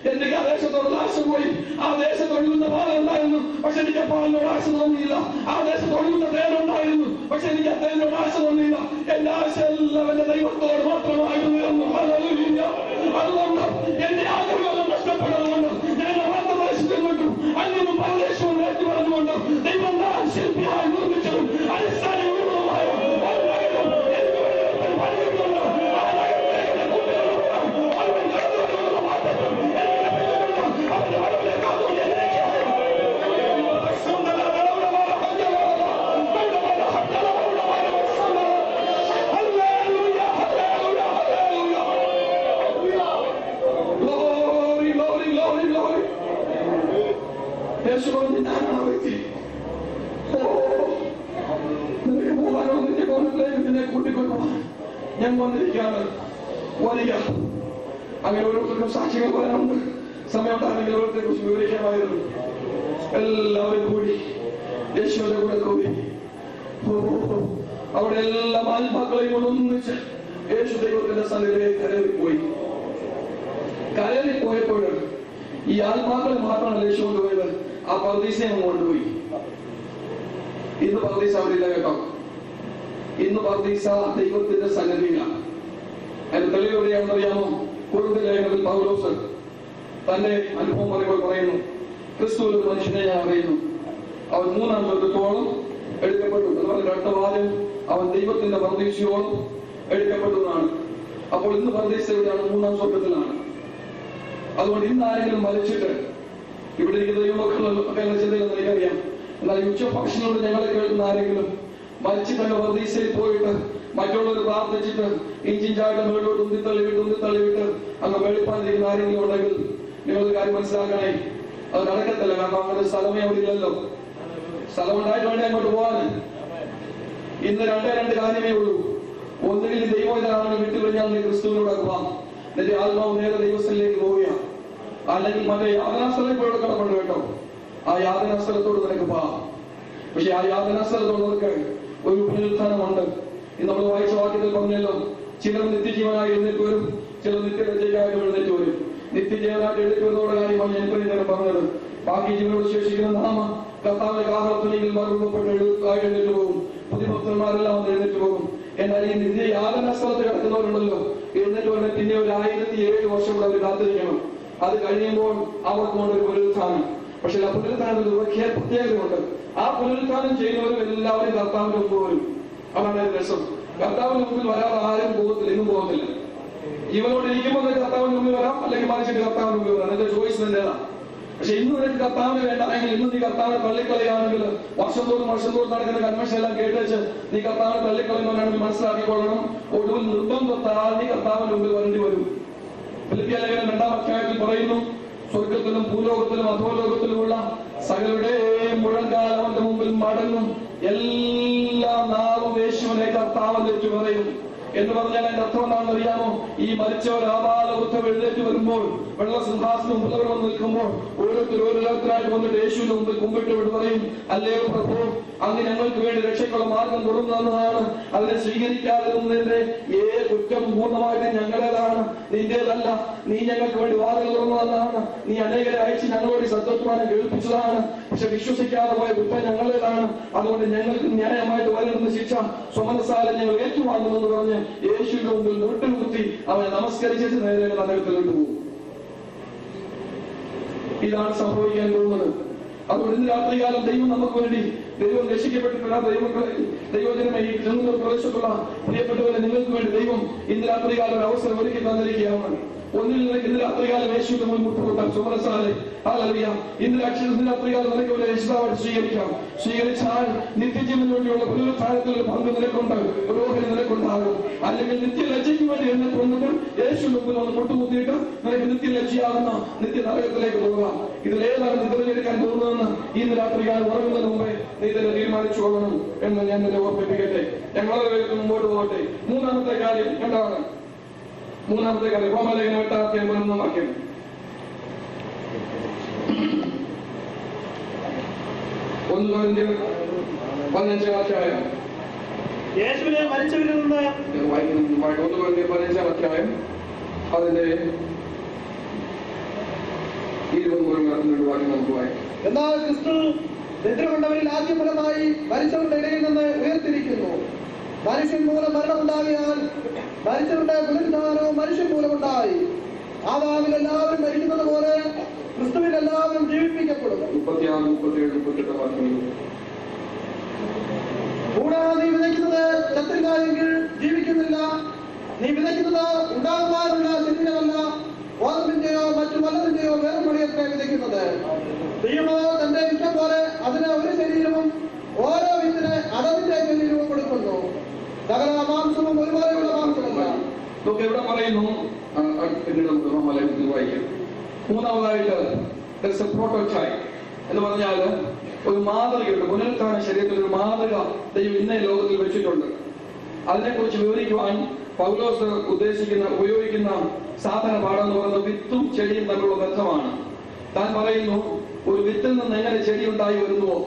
എനിക്ക് ആ ദേശത്തോടുള്ള ആശ പോയി. ആ ദേശത്ത് ഒഴുകുന്ന പാലുണ്ടായിരുന്നു, പക്ഷെ എനിക്ക് ആ പാലിനോട് ആശ തോന്നിയില്ല. ആ ദേശത്ത് ഒഴുകുന്ന തേനുണ്ടായിരുന്നു, പക്ഷെ എനിക്ക് ആ തേനോട് ആശ തോന്നിയില്ല. എന്റെ ആശ എല്ലാം എന്റെ ദൈവത്തോട് മാത്രമായിട്ട് ഉയർന്നു. അതുകൊണ്ട് എന്റെ ആഗ്രഹം നഷ്ടപ്പെടുന്നതുകൊണ്ട് ഞാൻ വാഗ്ദത്തദേശത്തിൽ നിന്നും അന്യനും പരദേശവും ഏറ്റു പറഞ്ഞുകൊണ്ട് ദൈവം ശില്പിയായി നിർമ്മിച്ചതും അടിസ്ഥാനപരമായ ഞാൻ വന്നിരിക്കുകയാണ്. വലിയ അങ്ങനെ ഓരോരുത്തർക്കും സാക്ഷികൾ പറയാനുണ്ട്. സമയമുണ്ടാണെങ്കിൽ ഓരോരുത്തരെ കുറിച്ച് വിവരിക്കാമായിരുന്നു. എല്ലാവരും കൂടി യേശുവിന്റെ കൂടെ കൂടി അവിടെ എല്ലാ ആത്മാക്കളെയും ഒന്നിച്ച് യേശു ദൈവത്തിന്റെ സന്നിധിയിലേക്ക് കയറിപ്പോയപ്പോൾ ഈ ആത്മാക്കളെ മാത്രമാണ് യേശു കൊണ്ടുപോയത്. ആ പർദീസയെ കൊണ്ടുപോയി. ഇന്ന് പർദീസ അവിടെ ഇല്ല കേട്ടോ. ഇന്ന് പർദീസ ദൈവത്തിന്റെ സന്നിധിയിലാണ്. അതിന്റെ തെളിവെവിടെയാണെന്ന് അറിയാമോ? കൊരിന്ത്യർ ലേഖനത്തിൽ പൗലോസ് തന്റെ അനുഭവം പറയുന്നു, ക്രിസ്തുവിൽ ഒരു മനുഷ്യനെ ഞാൻ അറിയുന്നു, അവൻ 3-ാം സ്വർഗ്ഗത്തോളം എടുക്കപ്പെട്ടു. അതുപോലെ 2 വാരം അവൻ ദൈവത്തിന്റെ പർദീസയോളം എടുക്കപ്പെട്ടു എന്നാണ്. അപ്പോൾ ഇന്ന് പർദീസ എവിടെയാണ്? 3-ാം സ്വർഗ്ഗത്തിലാണ്. അതുകൊണ്ട് ഇന്ന് ആരെങ്കിലും മരിച്ചിട്ട് ഇവിടെ ഇരിക്കുന്ന ദൈവമക്കളൊക്കെ ചിന്തയെന്ന് എനിക്കറിയാം. എന്നാൽ ഈ ഉച്ചഭക്ഷണോട് ഞങ്ങളെ കേൾക്കുന്ന ആരെങ്കിലും മരിച്ചിട്ടങ്ങ് പർദീസയിൽ പോയിട്ട് മറ്റുള്ളവർ പ്രാർത്ഥിച്ചിട്ട് ഇഞ്ചിഞ്ചായിട്ട് മുകളിലോട്ട് ഉന്തിത്തള്ളിവിട്ട് അങ്ങ് വെളിപ്പാതിരിക്കുന്ന ആരെങ്കിലും ഉണ്ടെങ്കിൽ നിങ്ങളൊരു കാര്യം മനസ്സിലാക്കണേ, അത് നടക്കത്തില്ല. കാരണം അങ്ങനെ സ്ഥലമേ അവിടെ ഇല്ലല്ലോ. സ്ഥലമുണ്ടായിട്ട് വേണ്ടേ അങ്ങോട്ട് പോകാൻ. ഇന്ന് 2 കാര്യമേ ഉള്ളൂ. ഒന്നുകിൽ ദൈവത്തിനാണെങ്കിൽ വിട്ടുകഴിഞ്ഞാൽ നീ ക്രിസ്തുവിനോട് പോവാം, നിന്റെ ആത്മാവ് നേരെ ദൈവസ്ഥലിലേക്ക് പോവുകയാണ്. അല്ലെങ്കിൽ മറ്റേ യാതനാസ്ഥലത്തോട് കടപ്പുണ്ട് കേട്ടോ. ആ യാതനാസ്ഥലത്തോട് നിനക്ക് പോവാം. പക്ഷെ ആ യാതനാസ്ഥലത്തോടൊക്കെ ഒരു പുനരുത്ഥാനമുണ്ട്. ഇന്ന് നമ്മൾ വായിച്ച വാക്യത്തിൽ പറഞ്ഞല്ലോ, ചിലർ നിത്യജീവനായി എഴുന്നേറ്റ് വരും, ചിലർ നിത്യരജയായിട്ട് എഴുന്നേറ്റ് വരും. നിത്യജീവനായിട്ട് എഴുന്നേറ്റ് വരുന്നതോടെ കാര്യമാണ് ഞാൻ നേരം പറഞ്ഞത്. ബാക്കി ജീവനോട് ശേഷിക്കുന്ന നാമ കർത്താവിന്റെ കാഹളത്തിനെങ്കിൽ മറുപടി എഴുന്നേറ്റ് പോകും. പുതിയഭക്തന്മാരെല്ലാം എഴുന്നേറ്റ് പോകും. എന്നാൽ ഈ നിത്യ യാതനാസ്ഥലത്ത് കിടക്കുന്നവരുണ്ടല്ലോ, എഴുന്നേറ്റ് വരുന്ന പിന്നെ ഒരു 1007 വർഷം കൂടെ അവർ കാത്തിരിക്കണം. അത് കഴിയുമ്പോൾ അവർക്ക് കൊണ്ട് ഒരു പുനരുത്ഥാനം. പക്ഷെ ആ പുനരുത്ഥാനത്തിൽ ഒരു പ്രത്യേകതയുണ്ട്. ആ പുനരുത്ഥാനം ചെയ്യുന്നവരും എല്ലാവരും കർത്താവിന്റെ മുമ്പ് വരും. അതാണ് രസം. കർത്താവിന്റെ മുമ്പിൽ വരാതെ ആരും പോകത്തില്ല, ഇന്നും പോകത്തില്ല. ഇവനോട് ഇരിക്കുമ്പോൾ കർത്താവിന്റെ മുമ്പിൽ വരാം, അല്ലെങ്കിൽ മറിച്ചിട്ട് കർത്താവിന്റെ മുമ്പിൽ വരാം. എന്റെ ചോയ്സ് നിന്റേതാണ്. പക്ഷെ ഇന്ന് നിനക്ക് കർത്താവിന് വേണ്ടെങ്കിൽ, ഇന്ന് നീ കർത്താവിനെ തള്ളിക്കളയാണെങ്കിൽ, വർഷം തോറും നടക്കുന്ന കൺവെൻഷൻ എല്ലാം കേട്ടേച്ച് നീ കർത്താവിനെ തള്ളിക്കളയുന്നവനാണെങ്കിൽ മനസ്സിലാക്കിക്കൊള്ളണം, ഒടുവിൽ നിർബന്ധത്താൽ നീ കർത്താവിന്റെ മുമ്പിൽ വരേണ്ടി വരും. ഫിലിപ്പിയ ലേഖനം 2-ാം അധ്യായത്തിൽ പറയുന്നു, സ്വർഗത്തിലും ഭൂലോകത്തിലും അധോലോകത്തിലുമുള്ള സകലരുടെയും മുഴങ്കാൽ അവന്റെ മുമ്പിൽ മടങ്ങും, എല്ലാ നാവും യേശുവിനെ കർത്താവെന്ന് പറയും. എന്ന് പറഞ്ഞാൽ അതിന്റെ അർത്ഥം എന്താണെന്ന് അറിയാമോ? ഈ മരിച്ചവർ ആപാലവൃദ്ധം എഴുന്നേറ്റ് വരുമ്പോൾ, വെള്ളസിംഹാസനം മുമ്പിൽ വന്ന് നിൽക്കുമ്പോൾ, ഓരോരുത്തരായിട്ട് വന്നിട്ട് യേശുവിന്റെ മുമ്പിൽ കുമ്പിട്ട് വിട്ട് പറയും, അല്ലയോ പ്രഭു, അങ്ങ് ഞങ്ങൾക്ക് വേണ്ടി രക്ഷയ്ക്കുള്ള മാർഗം തുറന്നു തന്നതാണ്. അതിനെ സ്വീകരിക്കാതിരുന്നതിന്റെ കുറ്റം പൂർണ്ണമായിട്ട് ഞങ്ങളുടേതാണ്, നിന്റേതല്ല. നീ ഞങ്ങൾക്ക് വേണ്ടി വാതിൽ തുറന്നു തന്നതാണ്. നീ അനേകരെ അയച്ച് ഞങ്ങളോട് സത്യത്വമാനം കേൾപ്പിച്ചതാണ്. പക്ഷെ വിശ്വസിക്കാതെ പോയ കുറ്റം ഞങ്ങളുടേതാണ്. അതുകൊണ്ട് ഞങ്ങൾക്ക് ന്യായമായിട്ട് വരുന്ന ശിക്ഷ സ്വമനസാലെ ഞങ്ങൾ ഏറ്റുവാങ്ങുമെന്ന് പറഞ്ഞ് യേശുവിന്റെ മുമ്പിൽ മുട്ടുകുത്തി അവനെ നമസ്കരിച്ചിട്ട് നേരെ നരകത്തിലോട്ട് പോകും. ഇതാണ് സംഭവിക്കാൻ പോകുന്നത്. അതുകൊണ്ട് ഇന്ന് രാത്രികാലം ദൈവം നമുക്ക് വേണ്ടി, ദൈവം രക്ഷിക്കപ്പെട്ടിട്ടുള്ള ദൈവജനമേ, ഈ പ്രദേശത്തുള്ള പ്രിയപ്പെട്ടവരെ നിങ്ങൾക്ക് വേണ്ടി ദൈവം ഇന്ന് രാത്രികാലം ഒരു അവസരം ഒരുക്കി തന്നിരിക്കുകയാണ്. ഒന്നിൽ നിനക്ക് ഇന്ന് രാത്രികാലം യേശുവിന്റെ മുന്നിൽ മുട്ടുകൊട്ടാം. ചുമരസാലെ ഹല്ലേലൂയ. ഇന്ന് രാത്രികാലം നിനക്ക് ഒരു രക്ഷിതാവായിട്ട് സ്വീകരിക്കാം. സ്വീകരിച്ചാൽ നിത്യജീവന് വേണ്ടിയുള്ള പുനരുത്ഥാനത്തിൽ ഒരു പങ്ക് നിനക്കുണ്ട്, ഒരു ഓഹരി നിനക്കുണ്ടാകും. അല്ലെങ്കിൽ നിത്യലജ്ജയ്ക്ക് വേണ്ടി എന്നിട്ട് വന്നിട്ട് യേശുവിന്റെ മുമ്പിൽ ഒന്ന് മുട്ടുകുത്തിയിട്ട് നിനക്ക് നിത്യലജ്ജയാകുന്ന നിത്യ നരകത്തിലേക്ക് പോകാം. ഇതിലേതാണ് നീ തിരഞ്ഞെടുക്കാൻ പോകുന്നതെന്ന് ഇന്ന് രാത്രികാലം ഉറങ്ങുന്നതിന് മുമ്പേ നീ തന്നെ തീരുമാനം തീരുമാനിച്ചു കൊള്ളണം എന്ന് ഞാൻ നിന്നെ ഓർമ്മിപ്പിക്കട്ടെ. ഞങ്ങൾ മുമ്പോട്ട് പോകട്ടെ. മൂന്നാമത്തെ കാര്യം എന്താണ്? മൂന്നാമത്തെ കാര്യം റോമാലേഖനം 8:11 വാക്യം. ഒന്ന് Corinthians 15 യേശുവിനെ മരിച്ചവരിൽ നിന്ന് 1 Corinthians അതിന്റെ 20 വാക്യം നമുക്ക് വായിക്കാം. എന്നാൽ ക്രിസ്തു നിദ്ര കൊണ്ടവരിൽ ആദ്യഫലമായി മരിച്ചവരുടെ ഇടയിൽ നിന്ന് ഉയർത്തിരിക്കുന്നു. മനുഷ്യൻ മൂലം മരണമുണ്ടാകിയാൽ മരിച്ചവരുടെ പുനരുദ്ധാനവും മനുഷ്യൻ മൂലമുണ്ടായി. ആദാമിൽ എല്ലാവരും മരിക്കുന്നത് പോലെ ക്രിസ്തുവിൽ എല്ലാവരും ജീവിപ്പിക്കപ്പെടും. 36, 37, 38 വാക്യങ്ങൾ. കൂടാതെ നീ വിതയ്ക്കുന്നത് ചത്തിരിക്കായെങ്കിൽ ജീവിക്കുന്നില്ല. നീ വിതയ്ക്കുന്നത് ഉണ്ടാകുവാനുള്ള ശരീരമല്ല, ഗോതമ്പിന്റെയോ മറ്റു വല്ലതിന്റെയോ വേർപൊടിയത്തെ വിതയ്ക്കുന്നത്. ദൈവമോ തന്റെ ഇഷ്ടം പോലെ അതിന് ഒരു ശരീരവും ഓരോ വിത്തിന് അതതിന്റെ ശരീരവും കൊടുക്കുന്നു. സകല മാംസവും ഒരുപോലെയുള്ള മാംസമല്ല. നമുക്ക് എവിടെ പറയുന്നു? പിന്നീട് നമുക്ക് റോമാലേഖനത്തിൽ വായിക്കാം. മൂന്നാമതായിട്ട് പ്രോട്ടോടൈപ്പ് എന്ന് പറഞ്ഞാൽ ഒരു മാതൃകയുണ്ട്. പുനരുത്ഥാന ശരീരത്തിൽ ഒരു മാതൃക ദൈവം ഇന്നേ ലോകത്തിൽ വെച്ചിട്ടുണ്ട്. അതിനെക്കുറിച്ച് വിവരിക്കുവാൻ പൗലോസ് ഉപയോഗിക്കുന്ന സാധന പാഠം പറയുന്നത് വിത്തും ചെടിയും തമ്മിലുള്ള ബന്ധമാണ്. താൻ പറയുന്നു, ഒരു വിത്തിൽ നിന്ന് എങ്ങനെ ചെടി ഉണ്ടായി വരുന്നുവോ,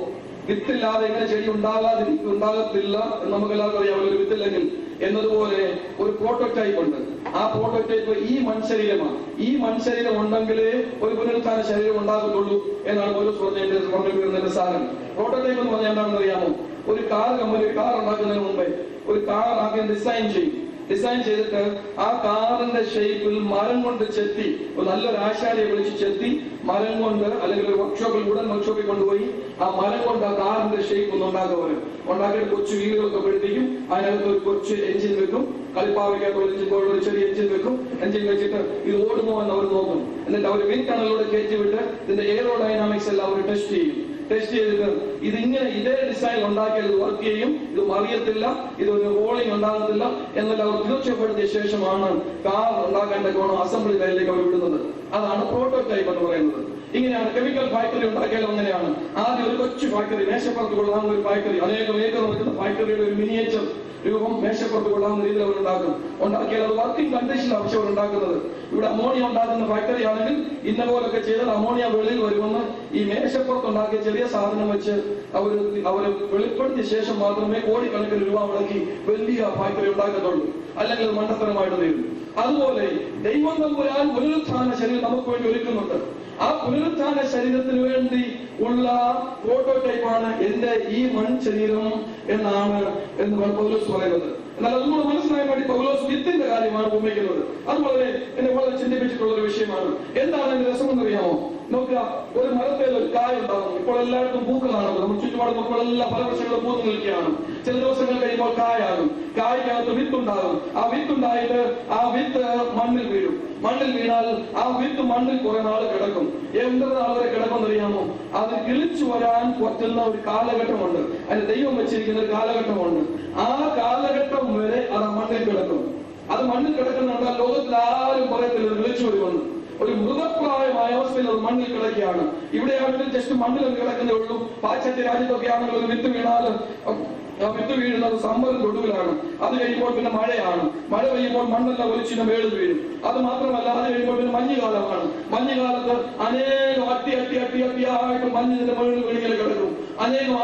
വിത്തില്ലാതെ എങ്ങനെ ചെടി ഉണ്ടാകത്തില്ല എന്ന് നമുക്ക് എല്ലാവർക്കും അറിയാം. ഒരു വിത്തില്ലെങ്കിൽ എന്നതുപോലെ ഒരു പ്രോട്ടോടൈപ്പ് ഉണ്ട്. ആ പ്രോട്ടോടൈപ്പ് ഈ മൺശരീരമാണ്. ഈ മൺശരീരം ഉണ്ടെങ്കിലേ ഒരു പുനരുത്ഥാന ശരീരം ഉണ്ടാകത്തുള്ളൂ എന്നാണ് പൗലോസ് പറഞ്ഞതിന്റെ സാധനം. പ്രോട്ടോടൈപ്പ് എന്ന് പറഞ്ഞാൽ എന്താണെന്ന് അറിയാമോ? ഒരു കമ്പനി കാർ ഉണ്ടാക്കുന്നതിന് മുമ്പേ ഒരു കാർ ആദ്യം ഡിസൈൻ ചെയ്തിട്ട് ആ കാറിന്റെ ഷേപ്പിൽ മരം കൊണ്ട് ചെത്തി, ഒരു നല്ലൊരു ആശാരിയെ വിളിച്ച് ചെത്തി മരം കൊണ്ട്, അല്ലെങ്കിൽ ഒരു വർക്ക്ഷോപ്പിൽ കൊണ്ടുപോയി ആ മരം കൊണ്ട് ആ കാറിന്റെ ഷേപ്പ് ഒന്ന് ഉണ്ടാക്കിയിട്ട് കൊച്ചു വീലുകളൊക്കെ പിടിപ്പിക്കും. അതിനകത്ത് ഒരു കൊച്ചു എഞ്ചിൻ വെക്കും. കളിപ്പാവയ്ക്കകത്ത് ഒരു ചെറിയ എഞ്ചിൻ വെക്കും. എഞ്ചിൻ വെച്ചിട്ട് ഇത് ഓടുമോ എന്ന് അവർ നോക്കും. എന്നിട്ട് അവർ വിൻ ടണലിലൂടെ കയറ്റിവിട്ട് ഇതിന്റെ എയറോഡൈനാമിക്സ് എല്ലാം അവർ ടെസ്റ്റ് ചെയ്തിട്ട് ഇതിങ്ങനെ ഇതേ ഡിസൈൻ ഉണ്ടാക്കിയാൽ ഇത് വർക്ക് ചെയ്യും, ഇത് മറിയത്തില്ല, ഇതൊരു റോളിംഗ് ഉണ്ടാകത്തില്ല എന്നെല്ലാം അവർ തീർച്ചപ്പെടുത്തിയ ശേഷമാണ് കാർ ഉണ്ടാക്കേണ്ട അസംബ്ലി ലൈനിലേക്ക് അവർ വിടുന്നത്. അതാണ് പ്രോട്ടോടൈപ്പ് എന്ന് പറയുന്നത്. ഇങ്ങനെയാണ് കെമിക്കൽ ഫാക്ടറി ഉണ്ടാക്കിയാലും അങ്ങനെയാണ്. ആദ്യം ഒരു കൊച്ചു ഫാക്ടറി, മേശപ്പുറത്ത് കൊള്ളാവുന്ന ഒരു ഫാക്ടറി, അനേകം ഏക്കർ നിൽക്കുന്ന ഫാക്ടറിയുടെ ഒരു മിനിയേച്ചർ രൂപം മേശപ്പുറത്ത് കൊള്ളാവുന്ന രീതിയിൽ അവർ ഉണ്ടാക്കിയാൽ അത് വർക്കിംഗ് കണ്ടീഷനിലാണ് പക്ഷെ അവർ ഉണ്ടാക്കുന്നത്. ഇവിടെ അമോണിയ ഉണ്ടാക്കുന്ന ഫാക്ടറി ആണെങ്കിൽ ഇന്ന പോലൊക്കെ ചെയ്താൽ അമോണിയ വെളിയിൽ വരുമെന്ന് ഈ മേശപ്പുറത്ത് ഉണ്ടാക്കിയ ചെറിയ സാധനം വെച്ച് അവർ വെളിപ്പെടുത്തിയ ശേഷം മാത്രമേ കോടിക്കണക്കിന് രൂപ മുടക്കി വലിയ ഫാക്ടറി ഉണ്ടാക്കത്തുള്ളൂ. അല്ലെങ്കിൽ അത് മണ്ടത്തരമായിട്ട് തീരും. അതുപോലെ ദൈവം തമ്പുരാൻ പുനരുത്ഥാന ശരീരം നമുക്ക് വേണ്ടി ഒരുക്കുന്നുണ്ട്. ആ പുനരുത്ഥാന ശരീരത്തിന് വേണ്ടി ഉള്ള പ്രോട്ടോടൈപ്പാണ് എന്റെ ഈ മൺ ശരീരം എന്ന് പൗലോസ് പറയുന്നത്. എന്നാൽ അത് നമ്മൾ മനസ്സിലാക്കാൻ വേണ്ടി പൗലോസ് വിത്തിന്റെ കാര്യമാണ് ഉപയോഗിക്കുന്നത്. അത് എന്നെ വളരെ ചിന്തിപ്പിച്ചിട്ടുള്ള ഒരു വിഷയമാണ്. എന്താണ് എന്റെ രസമെന്നറിയാമോ? നോക്കുക, ഒരു മരത്തിൽ ഒരു കായ ഉണ്ടാകുന്നു. ഇപ്പോൾ എല്ലായിടത്തും പൂക്കളാണല്ലോ. നമ്മൾ ചുറ്റുപാട് നോക്കുമ്പോഴെല്ലാം പല വർഷങ്ങളും പൂത്ത് നിൽക്കുകയാണ്. ചില ദിവസങ്ങൾ കഴിയുമ്പോൾ കായാകും. കായ്ക്കകത്ത് വിത്തുണ്ടാകും. ആ വിത്തുണ്ടായിട്ട് ആ വിത്ത് മണ്ണിൽ വീഴും. മണ്ണിൽ വീണാൽ ആ വിത്ത് മണ്ണിൽ കുറെ നാൾ കിടക്കും. എത്ര നാൾ വരെ കിടക്കുമെന്നറിയാമോ? അത് കിളിച്ചു വരാൻ പറ്റുന്ന ഒരു കാലഘട്ടമുണ്ട്. അതിന് ദൈവം വെച്ചിരിക്കുന്ന ഒരു കാലഘട്ടമുണ്ട്. ആ കാലഘട്ടം വരെ അത് മണ്ണിൽ കിടക്കും. അത് മണ്ണിൽ കിടക്കുന്നുണ്ടാൽ ലോകത്തിൽ ആരും പറയത്തില്ല വിളിച്ചു വരുമെന്ന്. ഒരു മൃഗപ്രായമായ അവസ്ഥയിൽ അത് മണ്ണിൽ കിടക്കുകയാണ്. ഇവിടെയാണെങ്കിൽ ജസ്റ്റ് മണ്ണിൽ കിടക്കുന്നേ ഉള്ളൂ. പാശ്ചാത്യ രാജ്യത്തൊക്കെ ആണെങ്കിൽ ഒരു വിത്ത് വീണാൽ വിത്ത് വീഴുന്നത് സമ്മറിന്റെ ഒടുവിലാണ്. അത് കഴിയുമ്പോൾ പിന്നെ മഴയാണ്. മഴ പെയ്യുമ്പോൾ മണ്ണെല്ലാം ഒലിച്ചിന് മേളിൽ വീഴും. അത് മാത്രമല്ല, അത് കഴിയുമ്പോൾ പിന്നെ മഞ്ഞുകാലമാണ്. മഞ്ഞുകാലത്ത് അനേകം അട്ടിയായിട്ട് മഞ്ഞിന്റെ മുകളിൽ വെളിയിൽ കിടക്കും. അനേകം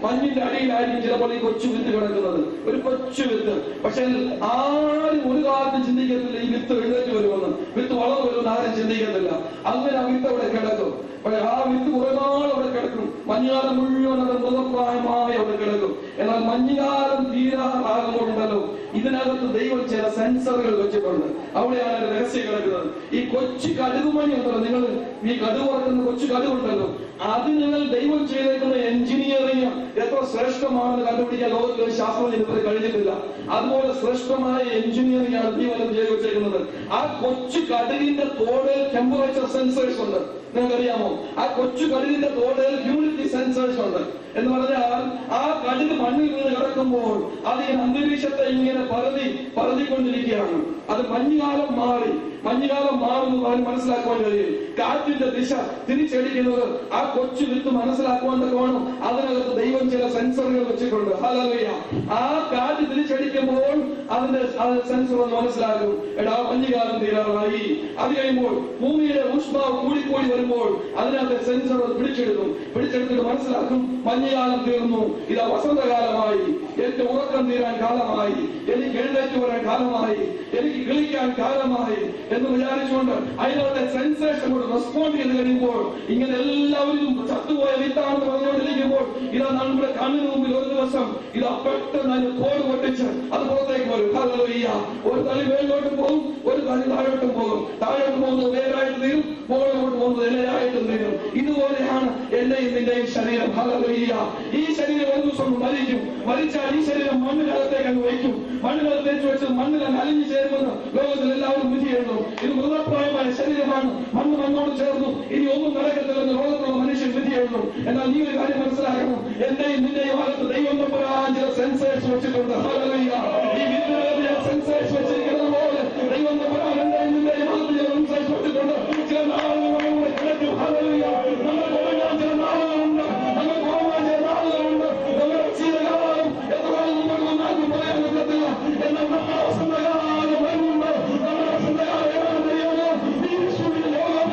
മഞ്ഞിന്റെ അടിയിലായിരിക്കും ചിലപ്പോൾ ഈ കൊച്ചു വിത്ത് കിടക്കുന്നത്. ഒരു കൊച്ചു വിത്ത്. പക്ഷെ ആരും ഒരു കാലത്തും ചിന്തിക്കത്തില്ല ഈ വിത്ത് എഴുന്നേറ്റ് വരുമെന്ന്, വിത്ത് വളർന്നു വരുമെന്ന് ആരും ചിന്തിക്കത്തില്ല. അങ്ങനെ ആ വിത്ത് അവിടെ കിടക്കും. പക്ഷെ ആ വിത്ത് കുറെ നാൾ അവിടെ കിടക്കും. മഞ്ഞുകാലം മുഴുവൻ അത് മൃഗപ്രായമായി അവിടെ കിടക്കും. എന്നാൽ മഞ്ഞുകാലം തീരാറാകുമ്പോഴുണ്ടല്ലോ, ഇതിനകത്ത് ദൈവം ചില സെൻസറുകൾ വെച്ചിട്ടുണ്ട്. അവിടെയാണ് രഹസ്യം കിടക്കുന്നത്. ഈ കൊച്ചു കടുകുമണി ഉണ്ടല്ലോ, നിങ്ങൾ ഈ കടുക് വറക്കുന്ന കൊച്ചു കടുകുണ്ടല്ലോ, അത് നിങ്ങൾ ദൈവം ചെയ്തേക്കുന്ന എഞ്ചിനീയറിംഗ് എത്ര ശ്രേഷ്ഠമാണെന്ന് കണ്ടുപിടിക്കാൻ ലോകത്തിൽ ഒരു ശാസ്ത്രജ്ഞന് ഇതുവരെ കഴിഞ്ഞിട്ടില്ല. അതുപോലെ ശ്രേഷ്ഠമായ എഞ്ചിനീയറിംഗ് ആണ് ദൈവം ചെയ്ത് വെച്ചേക്കുന്നത്. ആ കൊച്ചു കടുകിന്റെ തോടിൽ ടെമ്പറേച്ചർ സെൻസേഴ്സ് ഉണ്ട്. നിങ്ങൾക്കറിയാമോ? ആ കൊച്ചു കടുകിന്റെ തോടിൽ ഹ്യൂമിഡിറ്റി സെൻസേഴ്സ് ഉണ്ട്. എന്ന് പറഞ്ഞാൽ ആ കടുക് മണ്ണിൽ നിന്ന് കിടക്കുമ്പോൾ അത് ഈ അന്തരീക്ഷത്തെ ഇങ്ങനെ പറതിക്കൊണ്ടിരിക്കുകയാണ്. അത് മഞ്ഞുകാലം മാറുന്നു അവന് മനസ്സിലാക്കുവാൻ കഴിയും. കാറ്റിന്റെ ദിശ തിരിച്ചടിക്കുന്നത് ആ കൊച്ചു വിത്ത് മനസ്സിലാക്കുവാൻ വേണം. അതിനകത്ത് ദൈവം ചില സെൻസറുകൾ വെച്ചിട്ടുണ്ട്. ഹല്ലേലൂയ. ആ കാറ്റ് തിരിച്ചടിക്കുമ്പോൾ അതിന്റെ സെൻസർ ഒന്ന് മനസ്സിലാക്കും, എടാ മഞ്ഞുകാലം തീരാറായി. അത് കഴിയുമ്പോൾ ഭൂമിയുടെ ഊഷ്മാവ് കൂടിക്കൂടി വരുമ്പോൾ അതിനകത്ത് സെൻസർ പിടിച്ചെടുത്തിട്ട് മനസ്സിലാക്കും, മഞ്ഞുകാലം തീർന്നു, ഇതാ വസന്തകാലമായി, എന്റെ ഉറക്കം തീരാൻ കാലമായി, എനിക്ക് എഴുന്നേറ്റ് വരാൻ കാലമായി, എനിക്ക് കിളിക്കാൻ കാലമായി എന്ന് വിചാരിച്ചുകൊണ്ട് അതിനകത്തെ സെൻസേഷൻ കൊണ്ട് റെസ്പോണ്ട് ചെയ്ത് കഴിയുമ്പോൾ ഇങ്ങനെ എല്ലാവരും ചത്തുപോയ വിത്താണെന്ന് പറഞ്ഞുകൊണ്ടിരിക്കുമ്പോൾ ഇതാ നമ്മുടെ കണ്ണിന് മുമ്പിൽ ഒരു ദിവസം ഇതാ പെട്ടെന്ന് അതിന് തോട് പൊട്ടിച്ച് അത് പുറത്തേക്ക് വരും. ഹല്ലേലൂയ. ഒരു തലി മേലോട്ട് പോകും, ഒരു തലി താഴോട്ടും പോകും. താഴോട്ട് പോകുന്നത് വേരായിട്ട് തീരും, മുകളിലോട്ട് പോകുന്നത് ഇലയായിട്ടും തീരും. ഇതുപോലെയാണ് എന്റെയും നിന്റെയും ശരീരം. ഹല്ലേലൂയ. ഈ ശരീരം ഒരു ദിവസം മരിച്ചാൽ ഈ ശരീരം മണ്ണിനകത്തേക്ക് അങ്ങ് വയ്ക്കും. മണ്ണിനകത്തേക്ക് വെച്ച് മണ്ണിൽ അലിഞ്ഞു ചേരുമെന്ന് ലോകത്തിൽ എല്ലാവരും വിധി എഴുതും. ഇത് മൃതപ്രായമായ ശരീരമാണ്, മണ്ണോട് ചേർന്നു, ഇനി ഒന്നും നടക്കത്തില്ലെന്ന് ലോകത്തുള്ള മനുഷ്യൻ വിധി എഴുതും. എന്നാൽ ഈ ഒരു കാര്യം മനസ്സിലാക്കണം, എന്റെയും നിന്റെയും ഭാഗത്ത് ദൈവം ചില സെൻസേഴ്സ് വെച്ചിട്ടുണ്ട്. ഹല്ലേലൂയ. ഈ വിദ്യാലയ സെൻസേഴ്സ് വെച്ചിരിക്കുന്നത് പോലെ ദൈവം എന്റെയും നിന്റെയും ഭാഗത്ത് ചില സെൻസേഴ്സ് വെച്ചിട്ടുണ്ട്. ചില നാളുകളുടെ കിടക്കും. ഹല്ലേലൂയ. നമ്മൾ കുറഞ്ഞാൽ ചില നാളുകളുണ്ട്, നമ്മൾ കുറവാൻ ചില നാളുകളുണ്ട്. നമ്മുടെ ശീലകാലം എത്ര നമുക്ക് പറയാൻ പറ്റത്തില്ല. എന്നാൽ നമ്മുടെ വസന്തകാലം വരുന്നുണ്ട്. നമ്മുടെ വസന്തകാലം ഏതാണെന്ന് അറിയാമോ? ഈ വിശ്വവിന്റെ ലോകം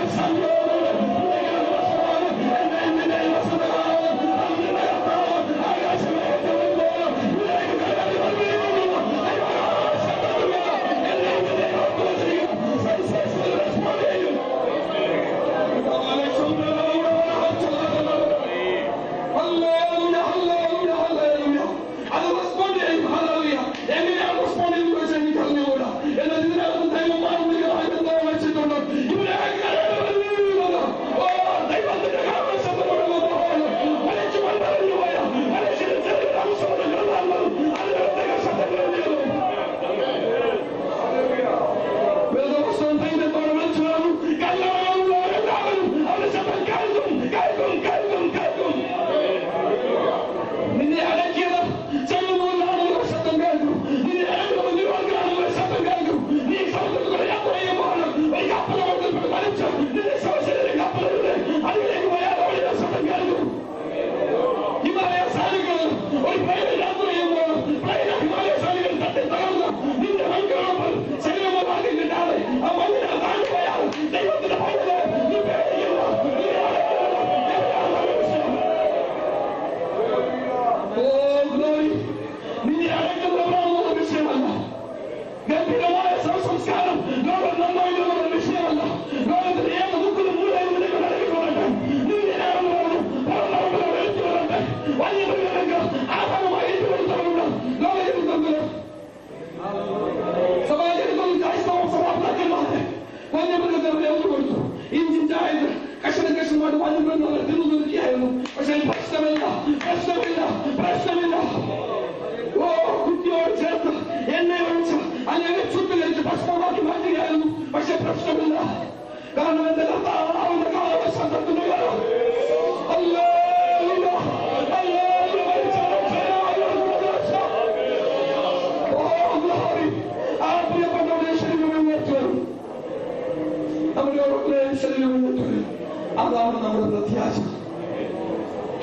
അതാണ് നമ്മുടെ പ്രത്യാശ.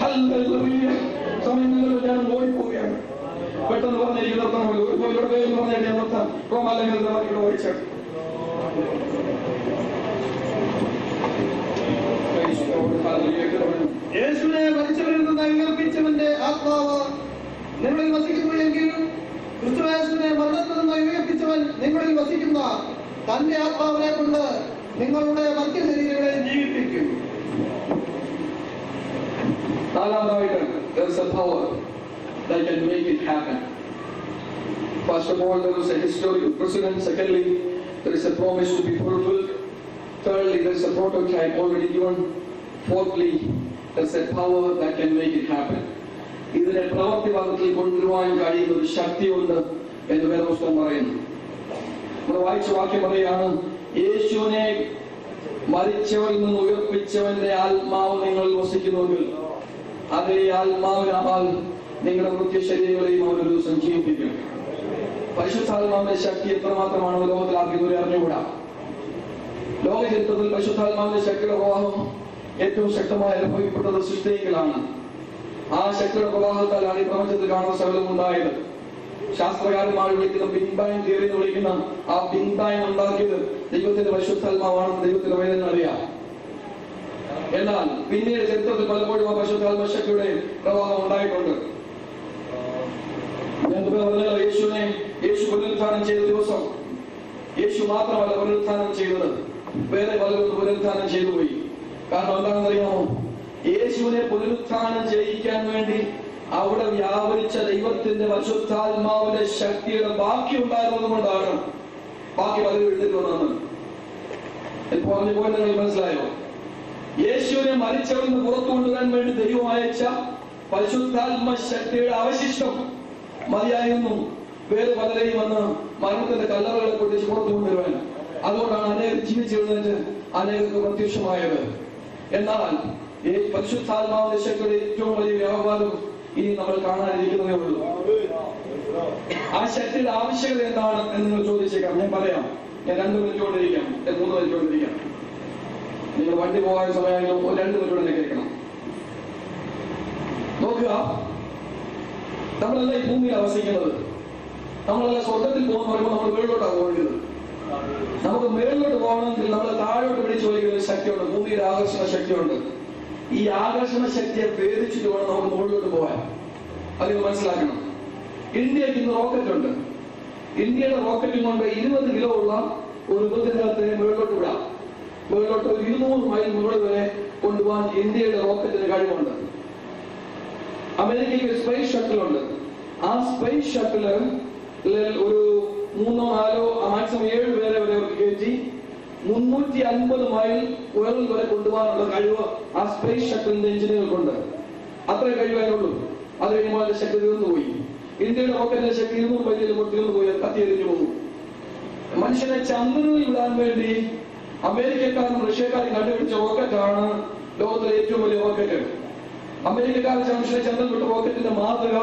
ഹല്ലേലൂയ. സമയങ്ങളിൽ ഞാൻ ഓടിപ്പോവുകയാണ്. പെട്ടെന്ന് പറഞ്ഞിരിക്കുന്ന പറഞ്ഞിട്ട് ഞാൻ നിർത്താം. റോമാലേഖനം വായിച്ചു. യേശുവിനെ മരിച്ചവരിൽ നിന്ന് ഉയർപ്പിച്ചവന്റെ ആത്മാവ് നിങ്ങളിൽ വസിക്കുന്നു എങ്കിൽ ക്രിസ്തുയേശുവിനെ മരണത്തിൽ നിന്ന് ഉയർപ്പിച്ചവൻ നിങ്ങളിൽ വസിക്കുന്ന തന്റെ ആത്മാവിനെ കൊണ്ട് നിങ്ങളുടെ മധ്യ ശരീരങ്ങളെ ജീവിപ്പിക്കും. നാലാമതായിട്ട് there is a power that can make it happen. First of all, there is a history of precedent. Secondly, there is a promise to be fulfilled. Thirdly, there is a prototype already given. Fourthly, there is a power that can make it happen. ഇതിനെ പ്രവർത്തിഭാഗത്തിൽ കൊണ്ടുവരുവാൻ കഴിയുന്ന ഒരു ശക്തിയുണ്ട് എന്ന് വേദപുസ്തകം പറയുന്നു. നമ്മൾ വായിച്ച വാക്യം പറയുകയാണ്, യേശുവിനെ മരിച്ചവരിൽ നിന്ന് ഉയർപ്പിച്ചവന്റെ ആത്മാവ് നിങ്ങൾ വസിക്കുന്നുവെങ്കിൽ അതേ ആത്മാവിനാൽ നിങ്ങളുടെ മൃത്യശരീരങ്ങളെയും അവൻ ഒരു ദിവസം ജീവിപ്പിക്കും. പരിശുദ്ധാത്മാവിന്റെ ശക്തി എത്രമാത്രമാണ് ലോകത്തിൽ ആർക്കും അറിഞ്ഞുകൂടാ. ലോക ചരിത്രത്തിൽ പരിശുദ്ധാത്മാവിന്റെ ശക്തിയുടെ പ്രവാഹം ഏറ്റവും ശക്തമായി അനുഭവിക്കപ്പെട്ടത് സൃഷ്ടിയിലാണ്. ആ ശക്തിയുടെ പ്രവാഹത്താലാണ് ഈ പ്രപഞ്ചത്തിൽ കാണുന്ന സകലം ഉണ്ടായത്. ശാസ്ത്രകാരന്മാർ വിളിക്കുന്ന ബിഗ് ബാങ് തിയറി എന്ന് വിളിക്കുന്ന ആ ബിഗ് ബാങ് ഉണ്ടാക്കിയത് ദൈവത്തിന്റെ പരിശുദ്ധാത്മാവാണെന്ന് ദൈവത്തിന്റെ വേദന അറിയാം. എന്നാൽ പിന്നീട് ചരിത്രത്തിൽ പലപ്പോഴും ആ പരിശുദ്ധാത്മ ശക്തിയുടെ പ്രവാഹം ഉണ്ടായിട്ടുണ്ട്. യേശു പുനരുത്ഥാനം ചെയ്ത ദിവസം യേശു മാത്രമല്ല പുനരുത്ഥാനം ചെയ്തത്, വേറെ പലരും പുനരുത്ഥാനം ചെയ്തു പോയി. കാരണം എന്താണെന്ന് അറിയാമോ? യേശുവിനെ പുനരുത്ഥാനം ചെയ്യിക്കാൻ വേണ്ടി അവിടെ വ്യാപരിച്ച ദൈവത്തിന്റെ പരിശുദ്ധാത്മാവിന്റെ ശക്തിയുടെ ബാക്കി ഉണ്ടായിരുന്നത് കൊണ്ടാണ് ബാക്കി പലരും എഴുന്നേറ്റ് വന്നത്. പറഞ്ഞു പോയി നിങ്ങൾ മനസ്സിലായോ? യേശുവിനെ മരിച്ചവരിൽ നിന്ന് പുറത്തു കൊണ്ടുവരാൻ വേണ്ടി ദൈവം അയച്ച പരിശുദ്ധാത്മ ശക്തിയുടെ അവശിഷ്ടം മതിയായിരുന്നു വേറെ പലരെയും വന്ന് മരണത്തിന്റെ കല്ലറകളെ പൊട്ടിച്ച് പുറത്തു കൊണ്ടുവരുവാൻ. അതുകൊണ്ടാണ് അനേകർ ജീവിച്ചെഴുന്നേറ്റ് അനേകർക്ക് പ്രത്യക്ഷമായത്. എന്നാൽ ഈ പരിശുദ്ധാത്മാവിന്റെ ശക്തിയുടെ ഏറ്റവും വലിയ വ്യാപാരം ഇനി നമ്മൾ കാണാനിരിക്കുന്നതേ ഉള്ളൂ. ആ ശക്തിയുടെ ആവശ്യകത എന്താണ് എന്ന് നിങ്ങൾ ചോദിച്ചേക്കാം. ഞാൻ പറയാം. ഞാൻ 2 മിനിറ്റ് കൊണ്ടിരിക്കാം, 3 മിനിറ്റ് കൊണ്ടിരിക്കാം. നിങ്ങൾ വണ്ടി പോകാൻ സമയമാണെങ്കിലും 2 മിനിറ്റ് കൊണ്ട് കേൾക്കണം. നോക്കുക, നമ്മളെല്ലാം ഈ ഭൂമിയിൽ വസിക്കുന്നത്. നമ്മളെല്ലാം സ്വർഗത്തിൽ പോകുന്ന പറയുമ്പോൾ നമ്മൾ മേളിലോട്ടാണ് പോകേണ്ടത്. നമുക്ക് മേളിലോട്ട് പോകണമെങ്കിൽ നമ്മൾ താഴോട്ട് പിടിച്ചു വലിക്കുന്ന ശക്തിയുണ്ട്. ഭൂമിയുടെ ആകർഷണ ശക്തിയുണ്ട്. ഈ ആകർഷണ ശക്തിയെ ഭേദിച്ചിട്ട് വേണം നമുക്ക് മുകളിലോട്ട് പോകാൻ. അത് മനസ്സിലാക്കണം. ഇന്ത്യക്ക് ഇന്ന് റോക്കറ്റ് ഉണ്ട്. ഇന്ത്യയുടെ റോക്കറ്റും കൊണ്ട് 20 കിലോ ഉള്ള ഒരു ഉപഗ്രഹത്തെ മുകളിലോട്ട് വിടാം. മുകളിലോട്ട് ഒരു 200 മൈൽ മുകളിൽ വരെ കൊണ്ടുപോകാൻ ഇന്ത്യയുടെ റോക്കറ്റിന് കഴിവുണ്ട്. അമേരിക്കയ്ക്ക് സ്പേസ് ഷട്ടിലുണ്ട്. ആ സ്പേസ് ഷട്ടില് ഒരു 3-4 മാക്സിമം 7 പേരെ വരെ കയറ്റി 350 മൈൽ ഉയർന്നു വരെ കൊണ്ടുപോകാനുള്ള കഴിവ് ആ സ്പേസ് ഷട്ടിലിന്റെ എഞ്ചിനുകൾക്കുണ്ട്. അത്രേ കഴിവാനുള്ളൂ. അത് കഴിയുമ്പോൾ അതിന്റെ ശക്തി തീർന്നു പോയി. ഇന്ത്യയുടെ റോക്കറ്റിന്റെ ശക്തി 200 മൈലിൽ തീർന്നു പോയി, കത്തിയെറിഞ്ഞു പോകും. മനുഷ്യനെ ചന്ദ്രനിൽ വിടാൻ വേണ്ടി അമേരിക്കക്കാരും റഷ്യക്കാരും കണ്ടുപിടിച്ച റോക്കറ്റാണ് ലോകത്തിലെ ഏറ്റവും വലിയ റോക്കറ്റ്. അമേരിക്കക്കാരെ മനുഷ്യനെ ചന്ദ്രൻ വിട്ട റോക്കറ്റിന്റെ മാതൃക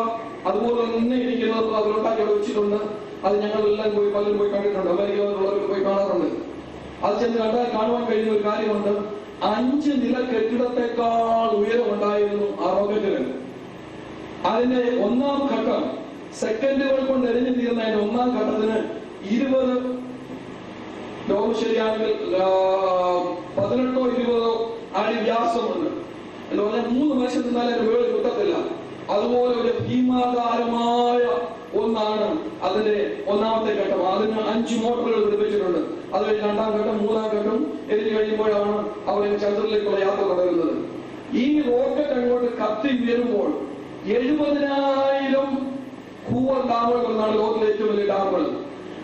അതുപോലെ തന്നെ ഇരിക്കുന്നത് അവരുണ്ടാക്കി അവിടെ വെച്ചിട്ടുണ്ട്. അത് ഞങ്ങളെല്ലാം പോയി പലരും പോയി കണ്ടിട്ടുണ്ട്. അമേരിക്കയിലുള്ളവർക്ക് പോയി കാണാറുണ്ട്. അത് ചെന്ന് കണ്ടാൽ കാണുവാൻ കഴിയുന്ന ഒരു കാര്യമുണ്ട്. 5 നില കെട്ടിടത്തെക്കാൾ ഉയരം ഉണ്ടായിരുന്നു ആ റോക്കറ്റിന്. അതിന്റെ 1ാം ഘട്ടം സെക്കൻഡുകൾ കൊണ്ട് എരിഞ്ഞു തീർന്ന അതിന്റെ 1ാം ഘട്ടത്തിന് 20 ലോകം ശരിയാണെങ്കിൽ 18 or 20 അടി വ്യാസമുണ്ട്. എന്ന് പറഞ്ഞാൽ 3 മനുഷ്യൻ നിന്നാലും അതിന്റെ വേളി കിട്ടത്തില്ല. അതുപോലെ ഒരു ഭീമാകാരമായ ഒന്നാണ് അതിന്റെ 1ാമത്തെ ഘട്ടം. അതിന് 5 മോട്ടറുകൾ ഘടിപ്പിച്ചിട്ടുണ്ട്. അത് കഴിഞ്ഞ് 2ാം ഘട്ടം 3ാം ഘട്ടം എരിഞ്ഞു കഴിയുമ്പോഴാണ് അവർ ചന്ദ്രനിലേക്കുള്ള യാത്ര തുടരുന്നത്. ഈ റോക്കറ്റ് അങ്ങോട്ട് കത്തി ഉയരുമ്പോൾ 70,000 കൂവർ ഡാമുകൾ എന്നാണ് ലോകത്തിലെ ഏറ്റവും വലിയ ഡാമുകൾ.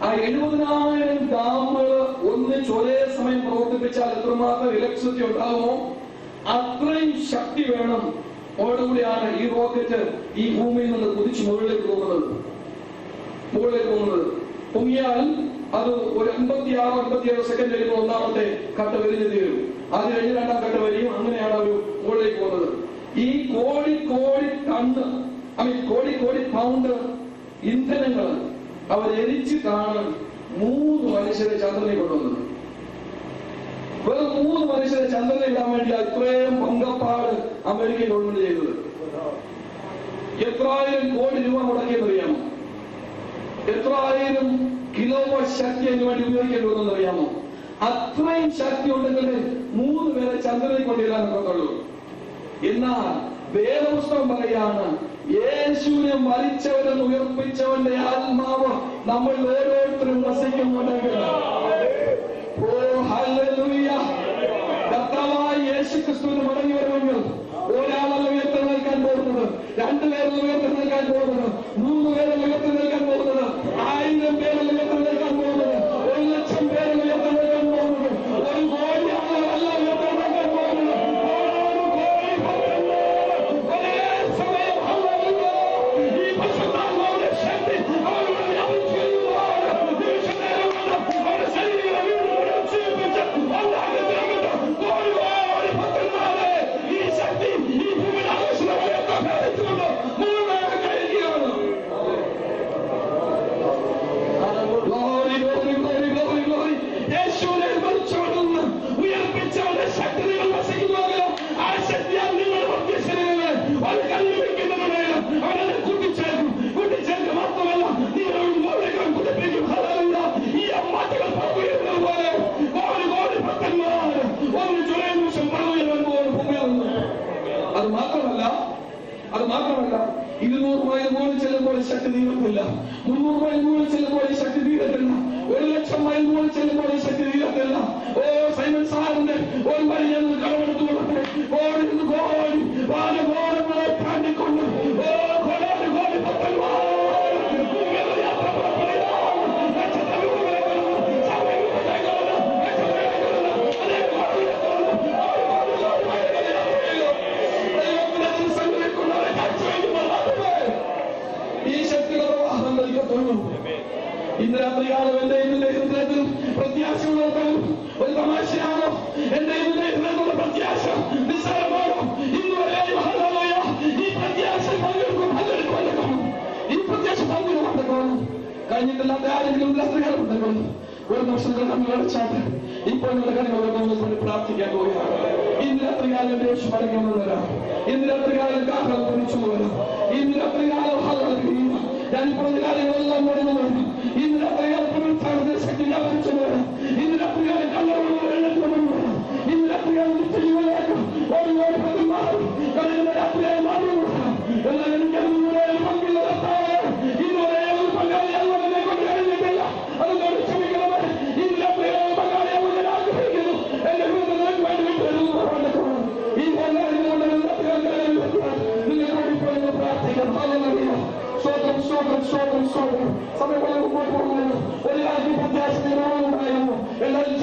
ആ 70,000 ഡാമുകൾ ഒന്നിച്ച് ഒരേ സമയം പ്രവർത്തിപ്പിച്ചാൽ എത്രമാത്രം ഇലക്ട്രിസിറ്റി ഉണ്ടാകുമോ അത്രയും ശക്തി വേണം. ഓടുകൂടിയാണ് ഈ റോക്കറ്റ് ഈ ഭൂമിയിൽ നിന്ന് കുതിച്ച് മുകളിലേക്ക് പോകുന്നത്. പൊങ്ങിയാൽ അത് ഒരു 56-57 സെക്കൻഡ് കഴിയുമ്പോൾ 1ാമത്തെ ഘട്ടം എരിഞ്ഞു തീരും. അത് കഴിഞ്ഞ് 2ാം ഘട്ടം വരികയും അങ്ങനെയാണ് ഒരു മുകളിലേക്ക് പോകുന്നത്. ഈ കോടി പൗണ്ട് ഇന്ധനങ്ങൾ അവർ എരിച്ചിട്ടാണ് 3 മനുഷ്യരെ ചന്ദ്രനെ കൊണ്ടുവന്നത്. വെറും 3 മനുഷ്യരെ ചന്ദ്രനെ ഇടാൻ വേണ്ടി അത്രയും പങ്കപ്പാട് അമേരിക്കൻ ഗവൺമെന്റ് ചെയ്തത്. എത്രായിരം കോടി രൂപ മുടക്കിയെന്നറിയാമോ? എത്രായിരം കിലോവാട്ട് ശക്തി അതിന് വേണ്ടി ഉപയോഗിക്കേണ്ടി വന്നെന്നറിയാമോ? അത്രയും ശക്തി ഉണ്ടെങ്കിൽ 3 പേരെ ചന്ദ്രനെ കൊണ്ടിടാൻ പറ്റുള്ളൂ. എന്നാൽ വേദപുസ്തകം പറയാണ്, യേശുവിനെ മരിച്ചവരെന്ന് ഉയർപ്പിച്ചവന്റെ ആത്മാവ് നമ്മൾ ഓരോരുത്തരും വസിക്കുന്നുണ്ടെങ്കിൽ കർത്താവായ യേശു ക്രിസ്തുവിന് മടങ്ങി വരുമെങ്കിൽ ഒരാളല്ല ഉയർത്തി നിൽക്കാൻ പോകുന്നത്, 2 പേരല്ല ഉയർത്തി നിൽക്കാൻ പോകുന്നത്, 3 പേരല്ല ഉയർത്തി നിൽക്കാൻ പോകുന്നത്, 1000 പേരല്ല ഉയർത്തി നിൽക്കാൻ പോകുന്നത്, 1,00,000 പേരല്ല ഉയർത്തി നിൽക്കാൻ പോകുന്നത്, 1 കോടി ആളുകളല്ല ഉയർത്തി നിൽക്കാൻ പോകുന്നത്. ശക്തി മൈൽ മുകളിൽ ചെല്ലുമ്പോൾ ശക്തി തീരത്തില്ല. 300 മൈൽ മുകളിൽ ചെല്ലുമ്പോൾ ശക്തി തീരത്തില്ല. 1,00,000 മൈൽ മുകളിൽ ചെല്ലുമ്പോൾ ശക്തി തീരത്തില്ല. ഓ സൈമൺ സാറിന്റെ ഒരു മണി ഞാൻ കടമെടുത്തുകൊള്ളട്ടെ. ഓടിന്ന് കോടി വാനഘോരങ്ങളെ താണ്ടിക്കൊണ്ട് കോടി കോടി ഭക്തന്മാർ ഈ ശക്തിയുടെ പ്രവാഹം നൽകപ്പെടുന്നു. ഇന്ന് രാത്രികാലം എന്റെ ഇതിന്റെ ഹൃദയത്തിൽ പ്രത്യാശ ഉണർത്തുന്നു. ഒരു തമാശയാണോ? എന്റെ ഇതിന്റെ ഹൃദയത്തിലുള്ള പ്രത്യാശ നിസ്സാരമാണോ? ഇന്നുവരെ ഈ പ്രത്യാശ പങ്കെടുക്കും. ഈ പ്രത്യാശ പങ്കെടുക്കും. കഴിഞ്ഞിട്ടില്ലാത്ത ആരെങ്കിലും രാത്രികാലം ഉണ്ടല്ലോ. ഒരു നിമിഷം നമ്മൾ അടച്ചാട്ട് ഇപ്പോൾ നിങ്ങളുടെ കാര്യങ്ങളൊക്കെ പ്രാർത്ഥിക്കാൻ പോവുകയാണ്. ഇന്ന് രാത്രികാലം എന്റെ യേശു മടങ്ങി വരാം. ഇന്ന് രാത്രികാലം കാഹളം പൊളിച്ചു വരാം. ഇന്ന് രാത്രികാലം ഞാൻ പറഞ്ഞ കാര്യങ്ങളെല്ലാം നടന്നു വരും. ഇന്ന് രാത്രികാലം പുനരുത്ഥാനത്തെ ശക്തി വ്യാപരിച്ചു വരാം. ഇന്ന് രാത്രികാലം കള്ളവെള്ളം വരാം. ഇന്ന് രാത്രികാലം നിത്യജീവനിലേക്ക് ഓരോ പ്രതിമാറും രാത്രിയായി മാറി വരാം. എന്നാൽ എനിക്ക് പങ്കില്ല. ഇന്നുവരെ പങ്കാളിയാകുവാനെ കൊണ്ട് കഴിഞ്ഞിട്ടില്ല. അതുകൊണ്ട് ക്ഷമിക്കണമേ. ഇന്ന് രാത്രികാലം പങ്കാളിയാകുവാൻ ഞാൻ ആഗ്രഹിക്കുന്നു. എന്റെ ഹൃദയത്തിലേക്ക് വേണ്ടി വിട്ടുവരുന്നു. ഈ നിങ്ങൾക്ക് പ്രാർത്ഥിക്കണം. സ്വതം സമയം മുമ്പോട്ട് പോകുന്നു. ഒരു രാജ്യം പ്രത്യാശ ഉണ്ടായിരുന്നു. എല്ലാവരും